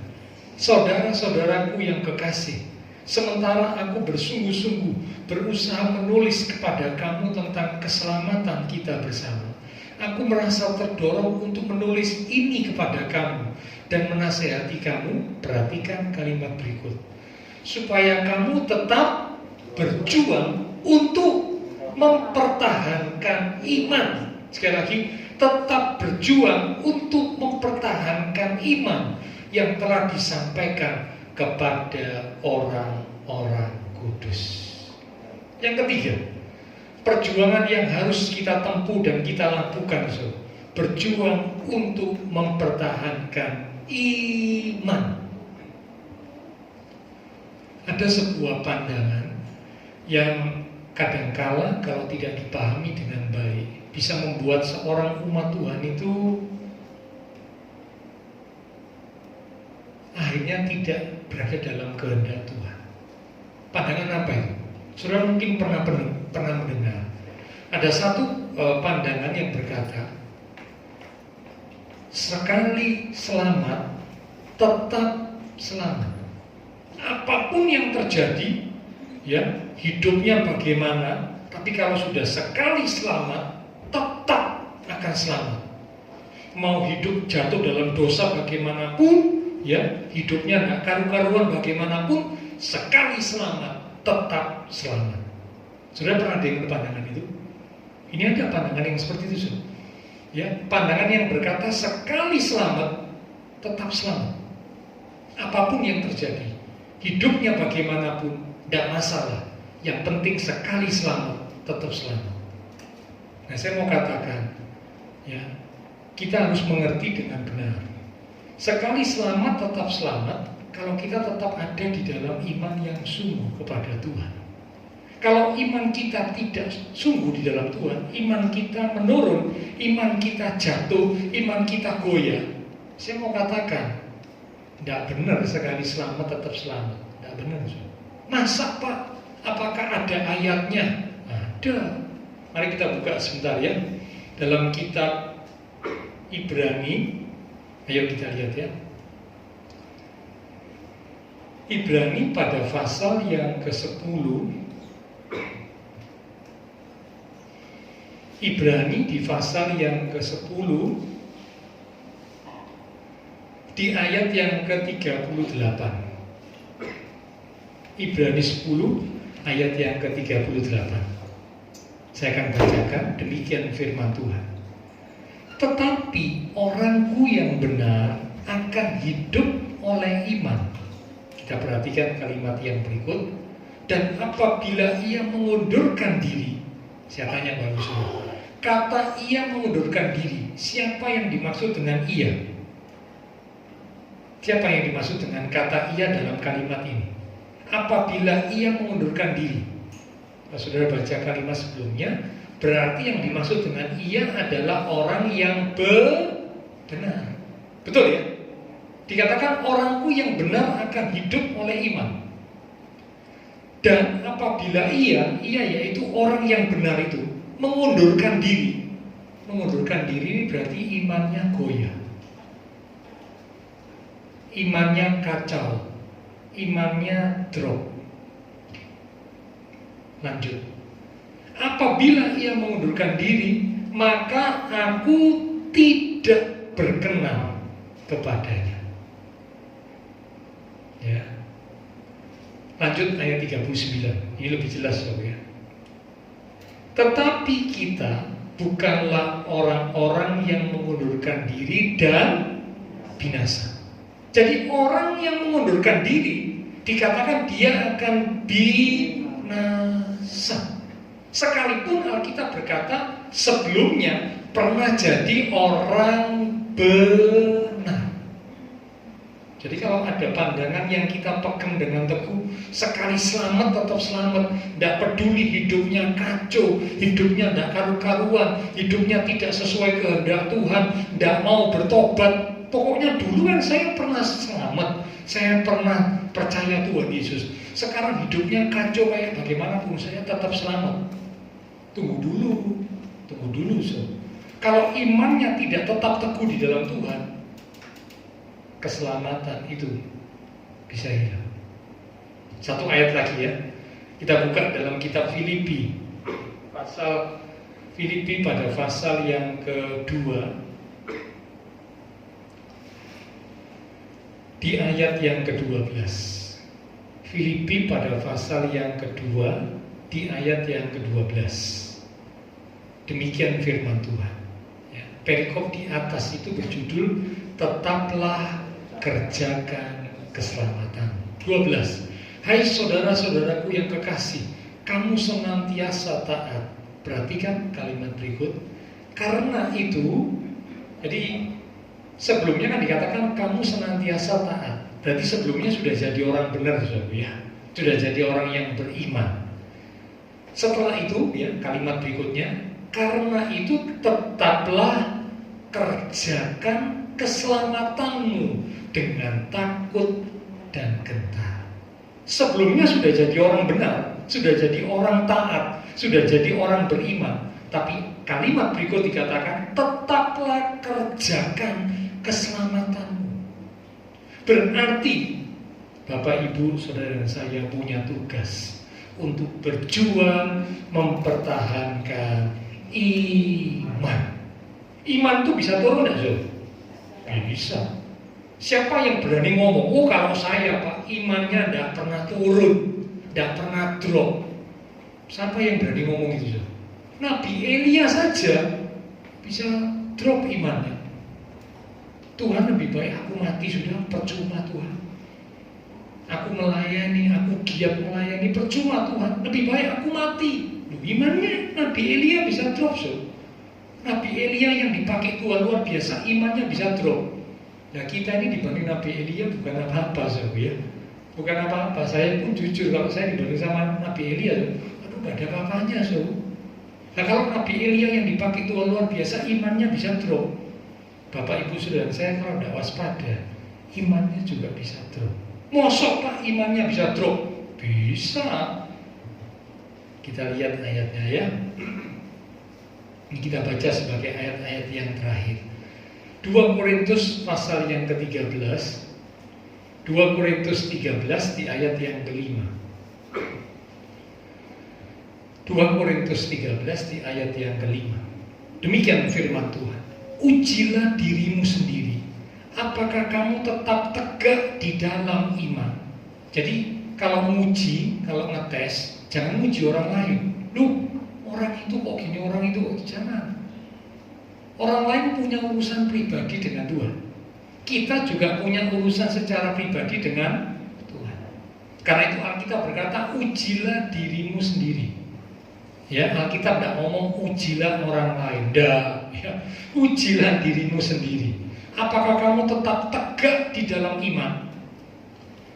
Saudara-saudaraku yang kekasih, sementara aku bersungguh-sungguh berusaha menulis kepada kamu tentang keselamatan kita bersama, aku merasa terdorong untuk menulis ini kepada kamu dan menasehati kamu. Perhatikan kalimat berikut, supaya kamu tetap berjuang untuk mempertahankan iman Sekali lagi, tetap berjuang untuk mempertahankan iman yang telah disampaikan kepada orang-orang kudus. Yang ketiga, perjuangan yang harus kita tempuh dan kita lakukan, berjuang untuk mempertahankan iman. Ada sebuah pandangan yang kadangkala kalau tidak dipahami dengan baik bisa membuat seorang umat Tuhan itu akhirnya tidak berada dalam kehendak Tuhan. Pandangan apa itu? Saudara mungkin pernah mendengar. Ada satu pandangan yang berkata, sekali selamat, tetap selamat. Apapun yang terjadi, ya, hidupnya bagaimana, tapi kalau sudah sekali selamat, tetap akan selamat. Mau hidup jatuh dalam dosa bagaimanapun, ya, hidupnya nggak karu-karuan bagaimanapun, sekali selamat, tetap selamat. Saudara pernah dengar pandangan itu? Ini ada pandangan yang seperti itu, saudara. Ya, pandangan yang berkata sekali selamat, tetap selamat. Apapun yang terjadi, hidupnya bagaimanapun, tidak masalah. Yang penting sekali selamat, tetap selamat. Nah, saya mau katakan, ya, kita harus mengerti dengan benar. Sekali selamat, tetap selamat. Kalau kita tetap ada di dalam iman yang sungguh kepada Tuhan. Kalau iman kita tidak sungguh di dalam Tuhan, iman kita menurun, iman kita jatuh, iman kita goyah. Saya mau katakan, tidak benar sekali selamat tetap selamat. Tidak benar. Masa Pak? Apakah ada ayatnya? Ada. Mari kita buka sebentar ya. Dalam kitab Ibrani, ayo kita lihat ya. Ibrani pada pasal yang ke-10. Ibrani di pasal yang ke-10 di ayat yang ke-38. Ibrani 10 ayat yang ke-38. Saya akan bacakan, demikian firman Tuhan. Tetapi orangku yang benar akan hidup oleh iman. Kita perhatikan kalimat yang berikut. Dan apabila ia mengundurkan diri, saya tanya baru semua, kata ia mengundurkan diri, siapa yang dimaksud dengan ia? Siapa yang dimaksud dengan kata ia dalam kalimat ini? Apabila ia mengundurkan diri. Kalau saudara baca kalimat sebelumnya, berarti yang dimaksud dengan ia adalah orang yang benar. Betul ya? Dikatakan orangku yang benar akan hidup oleh iman. Dan apabila ia yaitu orang yang benar itu mengundurkan diri. Mengundurkan diri ini berarti imannya goyah. Imannya kacau. Imannya drop. Lanjut. Apabila ia mengundurkan diri, maka aku tidak berkenan kepadanya. Ya. Lanjut ayat 39. Ini lebih jelas ya. Tetapi kita bukanlah orang-orang yang mengundurkan diri dan binasa. Jadi orang yang mengundurkan diri dikatakan dia akan binasa. Sekalipun Alkitab berkata sebelumnya pernah jadi orang benar. Jadi kalau ada pandangan yang kita pegang dengan teguh, sekali selamat tetap selamat, tidak peduli hidupnya kacau, hidupnya tidak karu-karuan, hidupnya tidak sesuai kehendak Tuhan, tidak mau bertobat. Pokoknya dulu kan saya pernah selamat, saya pernah percaya Tuhan Yesus. Sekarang hidupnya kacau kayak bagaimanapun, saya tetap selamat. Tunggu dulu. So. Kalau imannya tidak tetap teguh di dalam Tuhan, keselamatan itu bisa hilang. Satu ayat lagi ya. Kita buka dalam kitab Filipi. Pasal Filipi pada pasal yang kedua. Di ayat yang ke-12. Filipi pada pasal yang kedua di ayat yang ke-12. Demikian firman Tuhan. perikop di atas itu berjudul tetaplah kerjakan keselamatan. 12. Hai saudara-saudaraku yang kekasih, kamu senantiasa taat. Perhatikan kalimat berikut. Karena itu, jadi sebelumnya kan dikatakan kamu senantiasa taat. Berarti sebelumnya sudah jadi orang benar, saudara, ya. Sudah jadi orang yang beriman. Setelah itu, ya, kalimat berikutnya, karena itu tetaplah kerjakan keselamatanmu dengan takut dan gentar. Sebelumnya sudah jadi orang benar, sudah jadi orang taat, sudah jadi orang beriman. Tapi kalimat berikut dikatakan, tetaplah kerjakan keselamatanmu. Berarti Bapak, Ibu, Saudara dan saya punya tugas untuk berjuang mempertahankan iman. Iman itu bisa turun enggak, Saudara? Bisa. Siapa yang berani ngomong, oh kalau saya Pak, imannya tidak pernah turun, tidak pernah drop. Siapa yang berani ngomong itu, Saudara? Nabi Elia saja bisa drop imannya. Tuhan, lebih baik aku mati sudah, percuma Tuhan. Aku melayani, aku giat melayani, percuma Tuhan. Lebih baik aku mati. Loh, imannya Nabi Elia bisa drop, so. Nabi Elia yang dipakai Tuhan luar biasa, imannya bisa drop. Nah, kita ini dibanding Nabi Elia bukan apa-apa, so, ya. Bukan apa-apa. Saya pun jujur kalau saya dibanding sama Nabi Elia, so, aduh, gak ada apa-apanya, so. Nah, kalau Nabi Elia yang dipakai Tuhan luar biasa, imannya bisa drop. Bapak, Ibu, Saudara, saya kalau tidak waspada, imannya juga bisa drop. Mosok Pak imannya bisa drop? Bisa. Kita lihat ayatnya, ya. Ini kita baca sebagai ayat-ayat yang terakhir. 2 Korintus pasal yang ke-13. 2 Korintus 13 di ayat yang ke-5. 2 Korintus 13 di ayat yang ke-5. Demikian firman Tuhan. Ujilah dirimu sendiri, apakah kamu tetap tegak di dalam iman. Jadi kalau menguji, kalau ngetes, jangan menguji orang lain. Loh, orang itu kok gini, orang itu kok, jangan. Orang lain punya urusan pribadi dengan Tuhan. Kita juga punya urusan secara pribadi dengan Tuhan. Karena itu Alkitab berkata, ujilah dirimu sendiri. Ya, Alkitab tidak ngomong ujilah orang lain, dah. Ya, ujilah dirimu sendiri. Apakah kamu tetap tegak di dalam iman?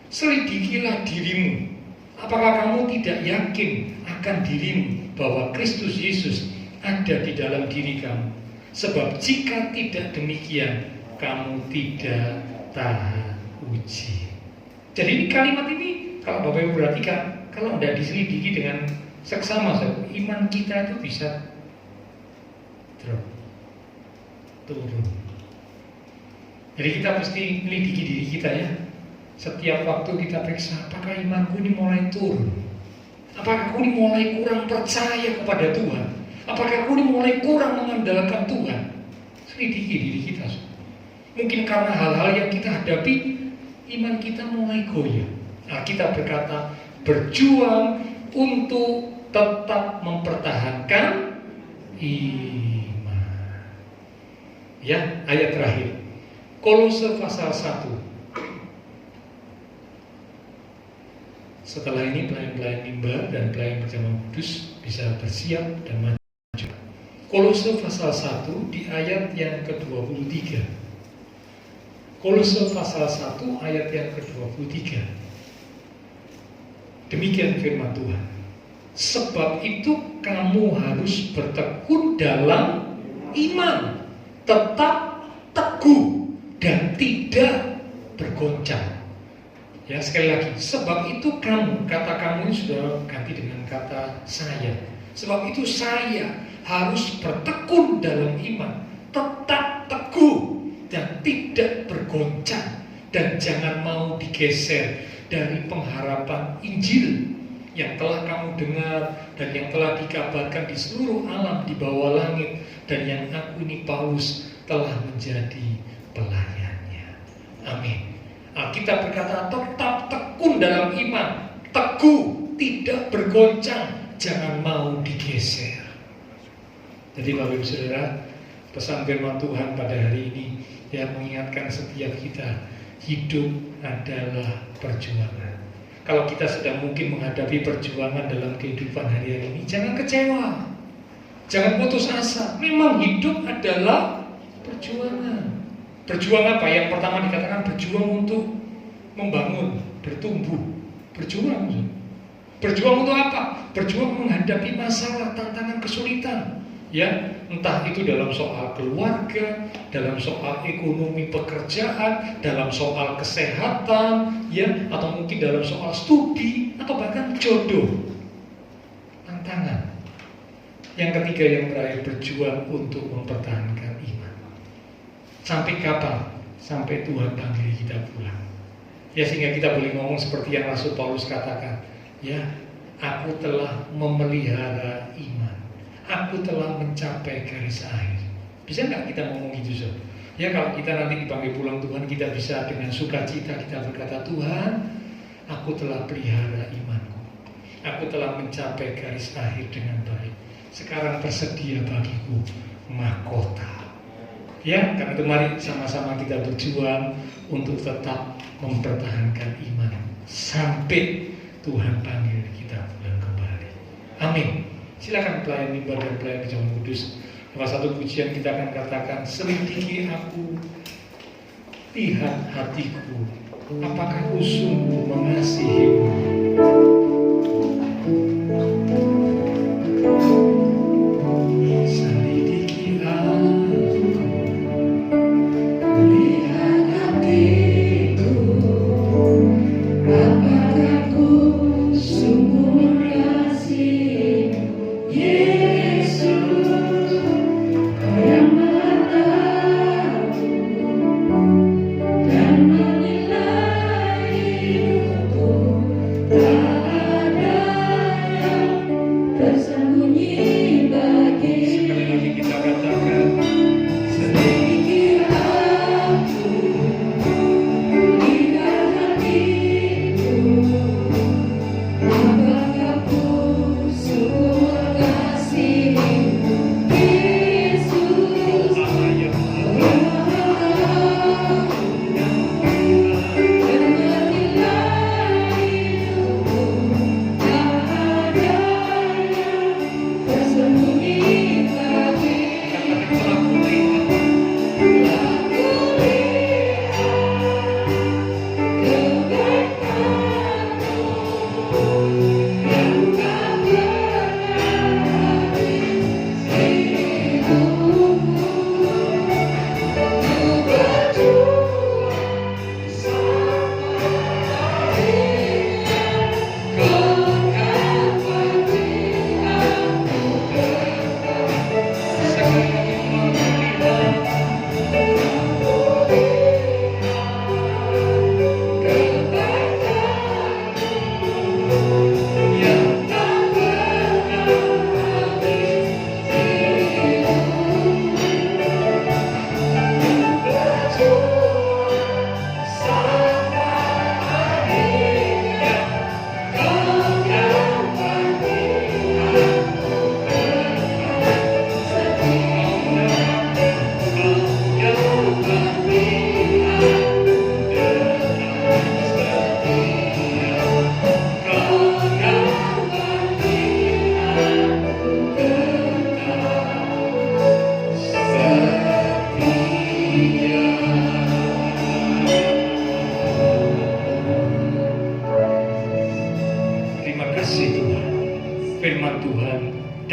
Selidikilah dirimu. Apakah kamu tidak yakin akan dirimu bahwa Kristus Yesus ada di dalam diri kamu? Sebab jika tidak demikian, kamu tidak tahan uji. Jadi ini kalimat ini, kalau Bapak Ibu perhatikan, kalau tidak diselidiki dengan seksama, iman kita itu bisa drop, turun. Jadi kita mesti melidiki diri kita, ya. Setiap waktu kita periksa, apakah imanku ini mulai turun? Apakah aku ini mulai kurang percaya kepada Tuhan? Apakah aku ini mulai kurang mengandalkan Tuhan? Selidiki diri kita. Mungkin karena hal-hal yang kita hadapi, iman kita mulai goyah. Nah, kita berkata, berjuang untuk tetap mempertahankan iman. Ya, ayat terakhir. Kolose pasal 1. Setelah ini pelayan-pelayan mimbar dan pelayan berjamaah kudus bisa bersiap dan maju. Kolose pasal 1 di ayat yang ke-23. Kolose pasal 1 ayat yang ke-23. Demikian firman Tuhan. Sebab itu kamu harus bertekun dalam iman, tetap teguh dan tidak bergoncang. Ya, sekali lagi, sebab itu kamu, kata kamu ini sudah ganti dengan kata saya. Sebab itu saya harus bertekun dalam iman, tetap teguh dan tidak bergoncang, dan jangan mau digeser dari pengharapan Injil yang telah kamu dengar dan yang telah dikabarkan di seluruh alam di bawah langit, dan yang aku ini Paulus telah menjadi pelayannya. Amin. Kita berkata tetap tekun dalam iman, teguh, tidak bergoncang, jangan mau digeser. Jadi Bapak Ibu Saudara, Pesan firman Tuhan pada hari ini yang mengingatkan setiap kita, hidup adalah perjuangan. Kalau kita sedang mungkin menghadapi perjuangan dalam kehidupan hari-hari ini, jangan kecewa, jangan putus asa. Memang hidup adalah perjuangan. Berjuang apa? Yang pertama dikatakan berjuang untuk membangun, bertumbuh. Berjuang. Berjuang untuk apa? Berjuang menghadapi masalah, tantangan, kesulitan. Ya, entah itu dalam soal keluarga, dalam soal ekonomi pekerjaan, dalam soal kesehatan, ya, atau mungkin dalam soal studi, atau bahkan jodoh. Tantangan. Yang ketiga yang terakhir, berjuang untuk mempertahankan iman. Sampai kapan? Sampai Tuhan panggil kita pulang. Ya, sehingga kita boleh ngomong seperti yang Rasul Paulus katakan, ya, aku telah memelihara iman, aku telah mencapai garis akhir. Bisa nggak kita ngomong gitu, Sob? Ya, kalau kita nanti dipanggil pulang Tuhan, kita bisa dengan sukacita kita berkata, Tuhan, aku telah pelihara imanku, aku telah mencapai garis akhir dengan baik. Sekarang tersedia bagiku mahkota. Ya, karena itu mari sama-sama kita berjuang untuk tetap mempertahankan iman sampai Tuhan panggil kita pulang kembali. Amin. Silakan pelayan mimbar dan pelayan Jawa Kudus. Salah satu pujian kita akan katakan, selidiki aku, lihat hatiku, apakah aku sungguh mengasihimu.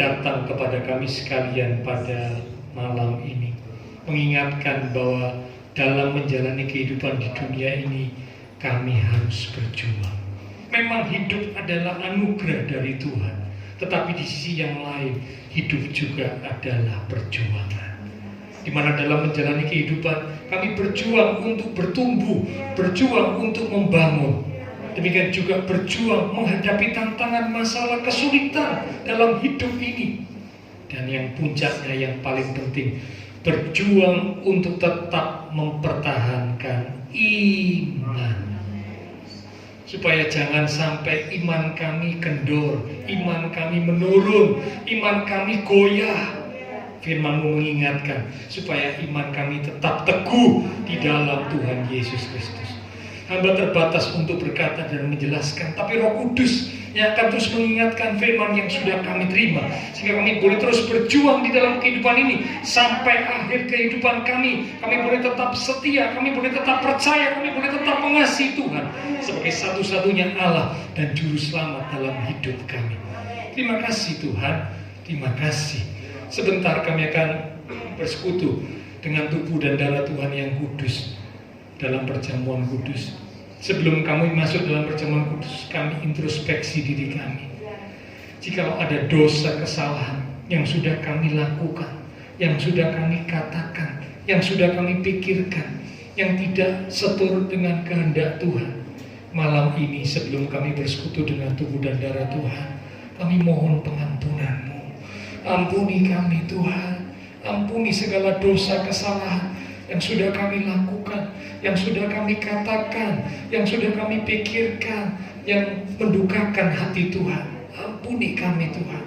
datang kepada kami sekalian pada malam ini, mengingatkan bahwa dalam menjalani kehidupan di dunia ini kami harus berjuang. Memang hidup adalah anugerah dari Tuhan, tetapi di sisi yang lain hidup juga adalah perjuangan, di mana dalam menjalani kehidupan kami berjuang untuk bertumbuh, berjuang untuk membangun. Demikian juga berjuang menghadapi tantangan, masalah, kesulitan dalam hidup ini. Dan yang puncaknya yang paling penting, berjuang untuk tetap mempertahankan iman. Supaya jangan sampai iman kami kendor, iman kami menurun, iman kami goyah. Firman-Mu mengingatkan supaya iman kami tetap teguh di dalam Tuhan Yesus Kristus. Hamba terbatas untuk berkata dan menjelaskan, tapi Roh Kudus yang akan terus mengingatkan firman yang sudah kami terima, sehingga kami boleh terus berjuang di dalam kehidupan ini sampai akhir kehidupan kami. Kami boleh tetap setia, kami boleh tetap percaya, kami boleh tetap mengasihi Tuhan sebagai satu-satunya Allah dan Juru Selamat dalam hidup kami. Terima kasih Tuhan, terima kasih. Sebentar kami akan bersekutu dengan tubuh dan darah Tuhan yang kudus dalam perjamuan kudus. Sebelum kami masuk dalam perjamuan kudus, kami introspeksi diri kami. Jika ada dosa kesalahan yang sudah kami lakukan, yang sudah kami katakan, yang sudah kami pikirkan, yang tidak seturut dengan kehendak Tuhan, malam ini sebelum kami bersekutu dengan tubuh dan darah Tuhan, kami mohon pengampunan-Mu. Ampuni kami Tuhan, ampuni segala dosa kesalahan yang sudah kami lakukan, yang sudah kami katakan, yang sudah kami pikirkan, yang mendukakan hati Tuhan. Ampuni kami Tuhan,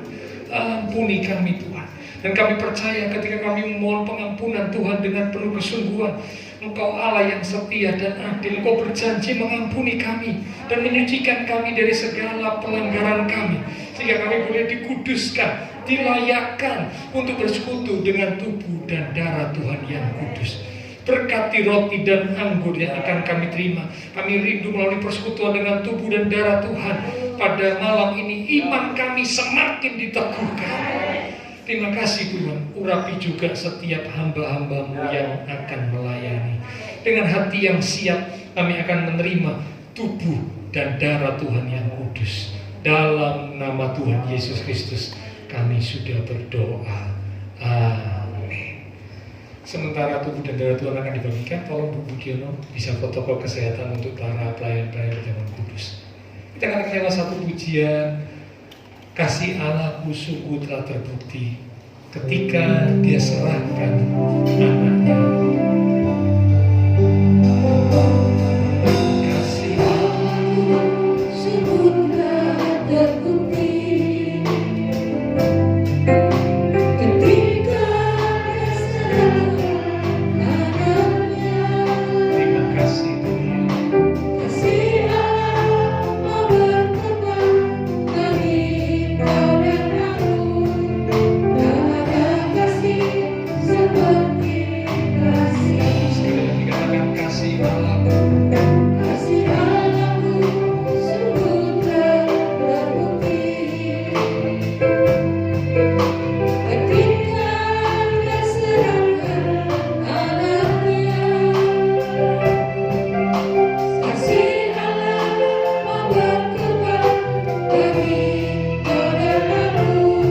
ampuni kami Tuhan. Dan kami percaya ketika kami memohon pengampunan Tuhan dengan penuh kesungguhan, Engkau Allah yang setia dan adil. Engkau berjanji mengampuni kami dan menyucikan kami dari segala pelanggaran kami, sehingga kami boleh dikuduskan, dilayakkan untuk bersekutu dengan tubuh dan darah Tuhan yang kudus. Berkati roti dan anggur yang akan kami terima. Kami rindu melalui persekutuan dengan tubuh dan darah Tuhan. Pada malam ini iman kami semakin diteguhkan. Terima kasih Tuhan, urapi juga setiap hamba-hamba-Mu yang akan melayani. Dengan hati yang siap kami akan menerima tubuh dan darah Tuhan yang kudus. Dalam nama Tuhan Yesus Kristus kami sudah berdoa. Amin. Sementara tubuh dan darah Tuhan akan dibagikan, tolong Bu Budiono bisa protokol kesehatan untuk para pelayan-pelayan perjamuan kudus. Kita akan menyanyi satu pujian, kasih Allahku sungguh telah terbukti ketika Dia serahkan anaknya. Kasih Allahku sungguh telah terbukti ketika Dia serahkan anaknya. Terima kasih Tuhan. Kasih Allah mau berkembang dari kau dan aku. Tak ada kasih seperti kasih. Sekali lagi katakan kasih Allahku. Kasih Allahku sungguh telah terbukti ketika Dia serahkan anaknya. Kasih Allah mau berkembang dari kau dan aku.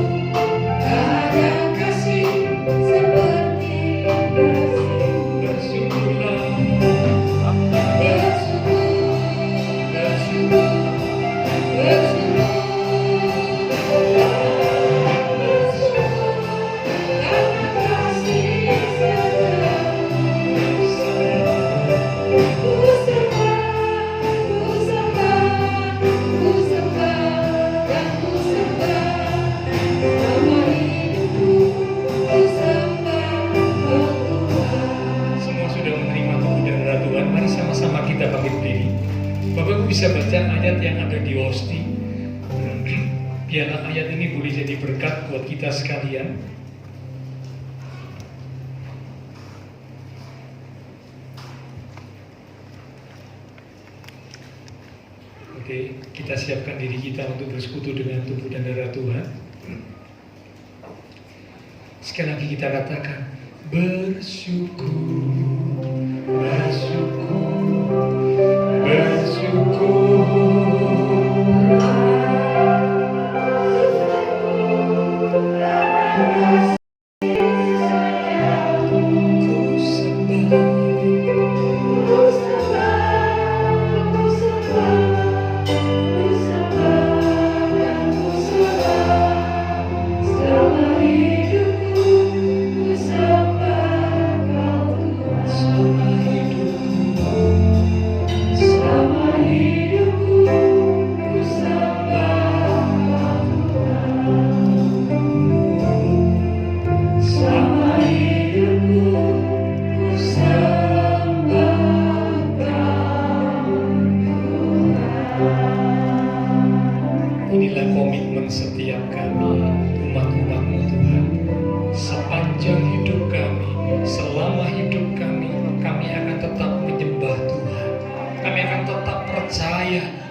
Tak ada kasih seperti kasih. Bersyukurlah, bersyukur, bersyukur, karena kasih selalu. Ku sembah, ku sembah, ku sembah, dan ku sembah. Selama hidupku, ku sembah Oh Tuhan. Semua sudah menerima tubuh dan darah Tuhan. Mari sama-sama kita bangkit berdiri. Bapak Ibu bisa baca ayat yang ada di hosti. Biarlah ayat ini boleh jadi berkat buat kita sekalian. Oke, kita siapkan diri kita untuk bersekutu dengan tubuh dan darah Tuhan. Sekali lagi kita katakan bersyukur, bersyukur, bersyukur.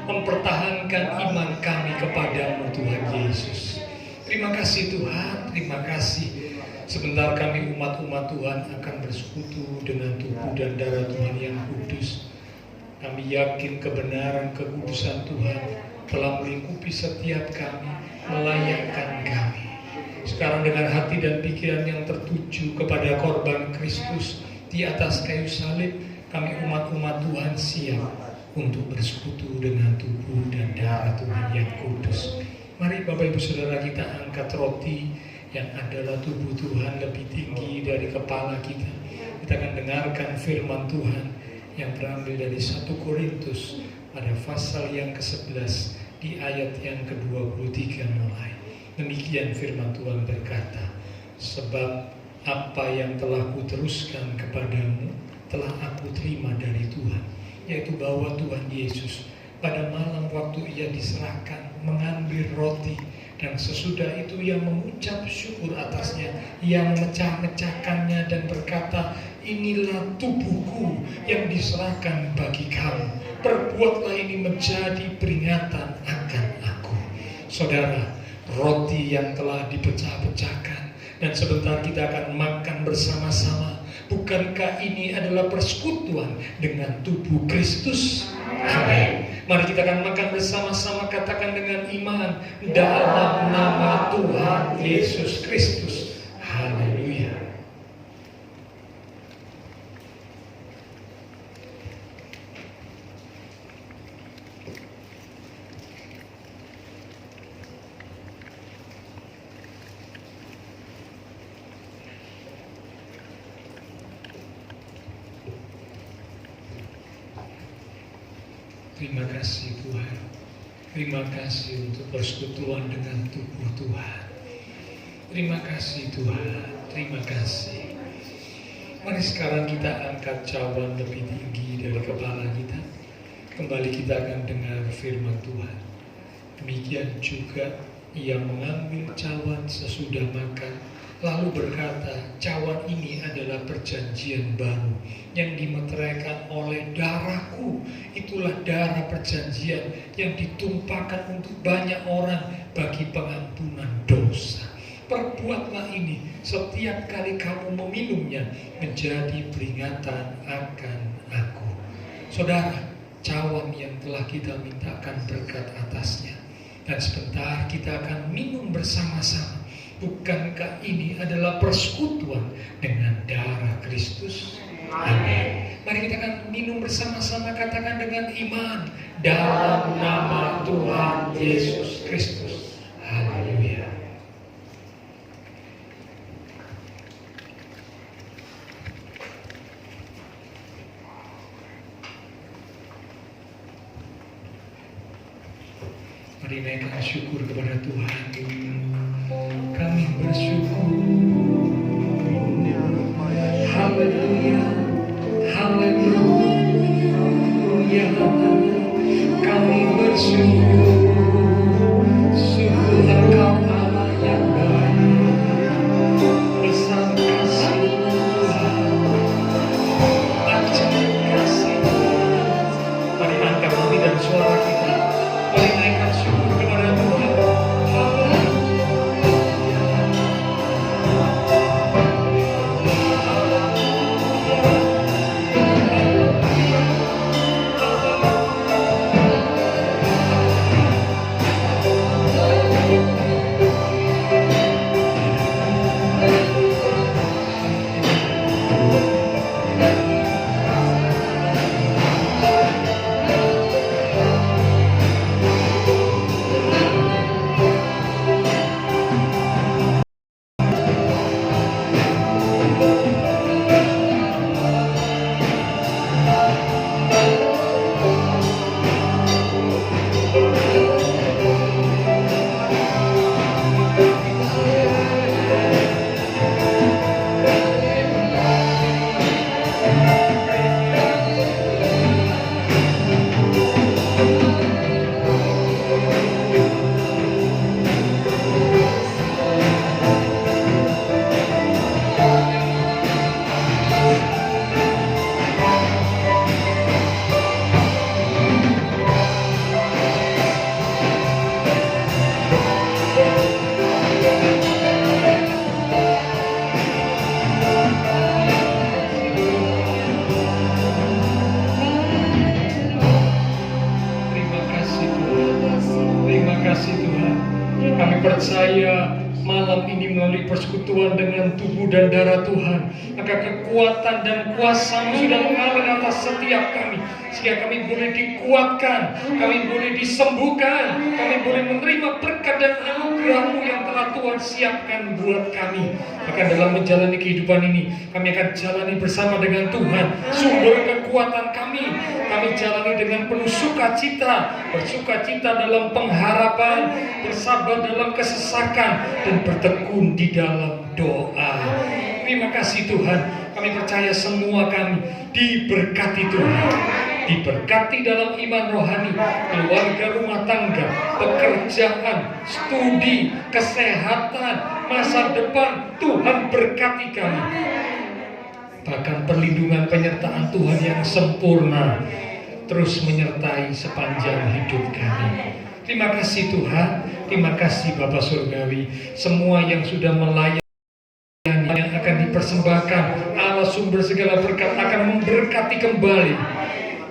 mempertahankan iman kami kepadamu Tuhan Yesus. Terima kasih Tuhan, terima kasih. Sebentar kami umat-umat Tuhan akan bersekutu dengan tubuh dan darah Tuhan yang kudus. Kami yakin kebenaran kekudusan Tuhan telah melingkupi setiap kami, melayakkan kami. Sekarang dengan hati dan pikiran yang tertuju kepada korban Kristus di atas kayu salib, kami umat-umat Tuhan siap untuk bersekutu dengan tubuh dan darah Tuhan yang kudus. Mari Bapak Ibu Saudara kita angkat roti yang adalah tubuh Tuhan lebih tinggi dari kepala kita. Kita akan dengarkan firman Tuhan yang terambil dari 1 Korintus pada pasal yang ke-11 di ayat yang ke-23 mulai. Demikian firman Tuhan berkata, sebab apa yang telah kuteruskan kepadamu telah aku terima dari Tuhan, yaitu bahwa Tuhan Yesus pada malam waktu ia diserahkan mengambil roti, dan sesudah itu ia mengucap syukur atasnya, ia memecah-mecahkannya dan berkata, inilah tubuhku yang diserahkan bagi kamu, perbuatlah ini menjadi peringatan akan aku. Saudara, roti yang telah dipecah-pecahkan dan sebentar kita akan makan bersama-sama, bukankah ini adalah persekutuan dengan tubuh Kristus? Amin. Mari kita akan makan bersama-sama, katakan dengan iman, dalam nama Tuhan Yesus Kristus. Haleluya. Terima kasih Tuhan. Terima kasih untuk persekutuan dengan tubuh Tuhan. Terima kasih Tuhan. Terima kasih. Mari sekarang kita angkat cawan lebih tinggi dari kepala kita. Kembali kita akan dengar firman Tuhan. Demikian juga ia mengambil cawan sesudah makan, lalu berkata, cawan ini adalah perjanjian baru yang dimeteraikan oleh darahku. Itulah darah perjanjian yang ditumpahkan untuk banyak orang bagi pengampunan dosa. Perbuatlah ini setiap kali kamu meminumnya menjadi peringatan akan aku. Saudara, cawan yang telah kita mintakan berkat atasnya, dan sebentar kita akan minum bersama-sama. Bukankah ini adalah persekutuan dengan darah Kristus? Amin. Mari kita akan minum bersama-sama, katakan dengan iman, dalam nama Tuhan Yesus Kristus. Haleluya. Mari naikkan syukur kepada Tuhan. Kami bersyukur. Haleluya. Haleluya. Kami bersyukur. Sungguh Engkau Allah yang baik. Besar kasih Tuhan. Ajaib kasih Tuhan. Mari angkat hati dan suara kita. Mari naikkan syukur kepada Tuhan. Haleluya. persekutuan dengan tubuh dan darah Tuhan, maka kekuatan dan kuasa sudah mengalir atas setiap kami, sehingga kami boleh dikuatkan, kami boleh disembuhkan, kami boleh menerima berkat dan anugerah-Mu yang telah Tuhan siapkan buat kami. Maka dalam menjalani kehidupan ini, kami akan jalani bersama dengan Tuhan, sumber kekuatan kami. Kami jalani dengan penuh sukacita, bersukacita dalam pengharapan, bersabar dalam kesesakan, dan bertekun di dalam doa. Terima kasih Tuhan, kami percaya semua kami diberkati Tuhan. Diberkati dalam iman rohani, keluarga, rumah tangga, pekerjaan, studi, kesehatan, masa depan. Tuhan berkati kami. Bahkan perlindungan penyertaan Tuhan yang sempurna terus menyertai sepanjang hidup kami. Terima kasih Tuhan, terima kasih Bapa Surgawi. Semua yang sudah melayani, yang akan dipersembahkan, Allah sumber segala berkat akan memberkati kembali.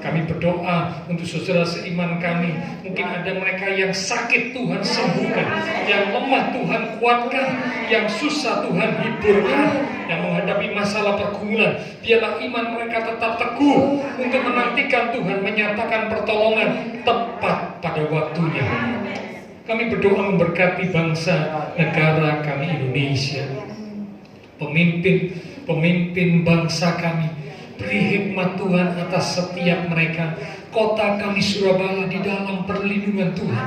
Kami berdoa untuk saudara seiman kami. Mungkin ada mereka yang sakit, Tuhan sembuhkan, yang lemah Tuhan kuatkan, yang susah Tuhan hiburkan, yang menghadapi masalah pergumulan, biarlah iman mereka tetap teguh untuk menantikan Tuhan menyatakan pertolongan tepat pada waktunya. Kami berdoa memberkati bangsa negara kami Indonesia, pemimpin bangsa kami. Beri hikmat Tuhan atas setiap mereka. Kota kami Surabaya di dalam perlindungan Tuhan.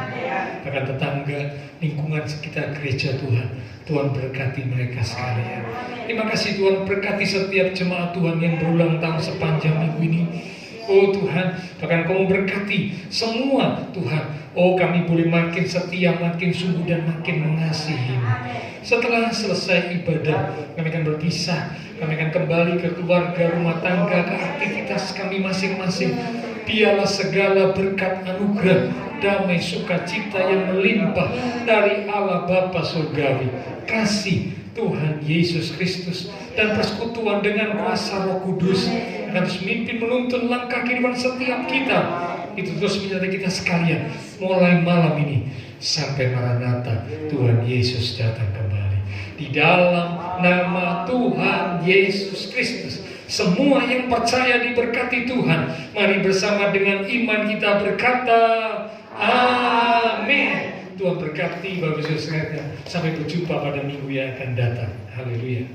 Bahkan tetangga, lingkungan sekitar gereja Tuhan, Tuhan berkati mereka sekalian. Terima kasih Tuhan, berkati setiap jemaat Tuhan yang berulang tahun sepanjang minggu ini. Oh Tuhan, bahkan Kau berkati semua Tuhan. Oh kami boleh makin setia, makin sungguh dan makin mengasihi-Mu. Setelah selesai ibadah, kami akan berpisah. Kami akan kembali ke keluarga, rumah tangga, ke aktivitas kami masing-masing. Biarlah segala berkat anugerah, damai, sukacita yang melimpah dari Allah Bapa Surgawi, kasih Tuhan Yesus Kristus, dan persekutuan dengan kuasa Roh Kudus akan terus memimpin menuntun langkah kehidupan setiap kita. Itu terus menyertai kita sekalian, mulai malam ini sampai Maranatha Tuhan Yesus datang kembali. Di dalam nama Tuhan Yesus Kristus, semua yang percaya diberkati Tuhan. Mari bersama dengan iman kita berkata, amin. Tuhan berkati Bapak Ibu Saudara. Sampai berjumpa pada minggu yang akan datang. Haleluya.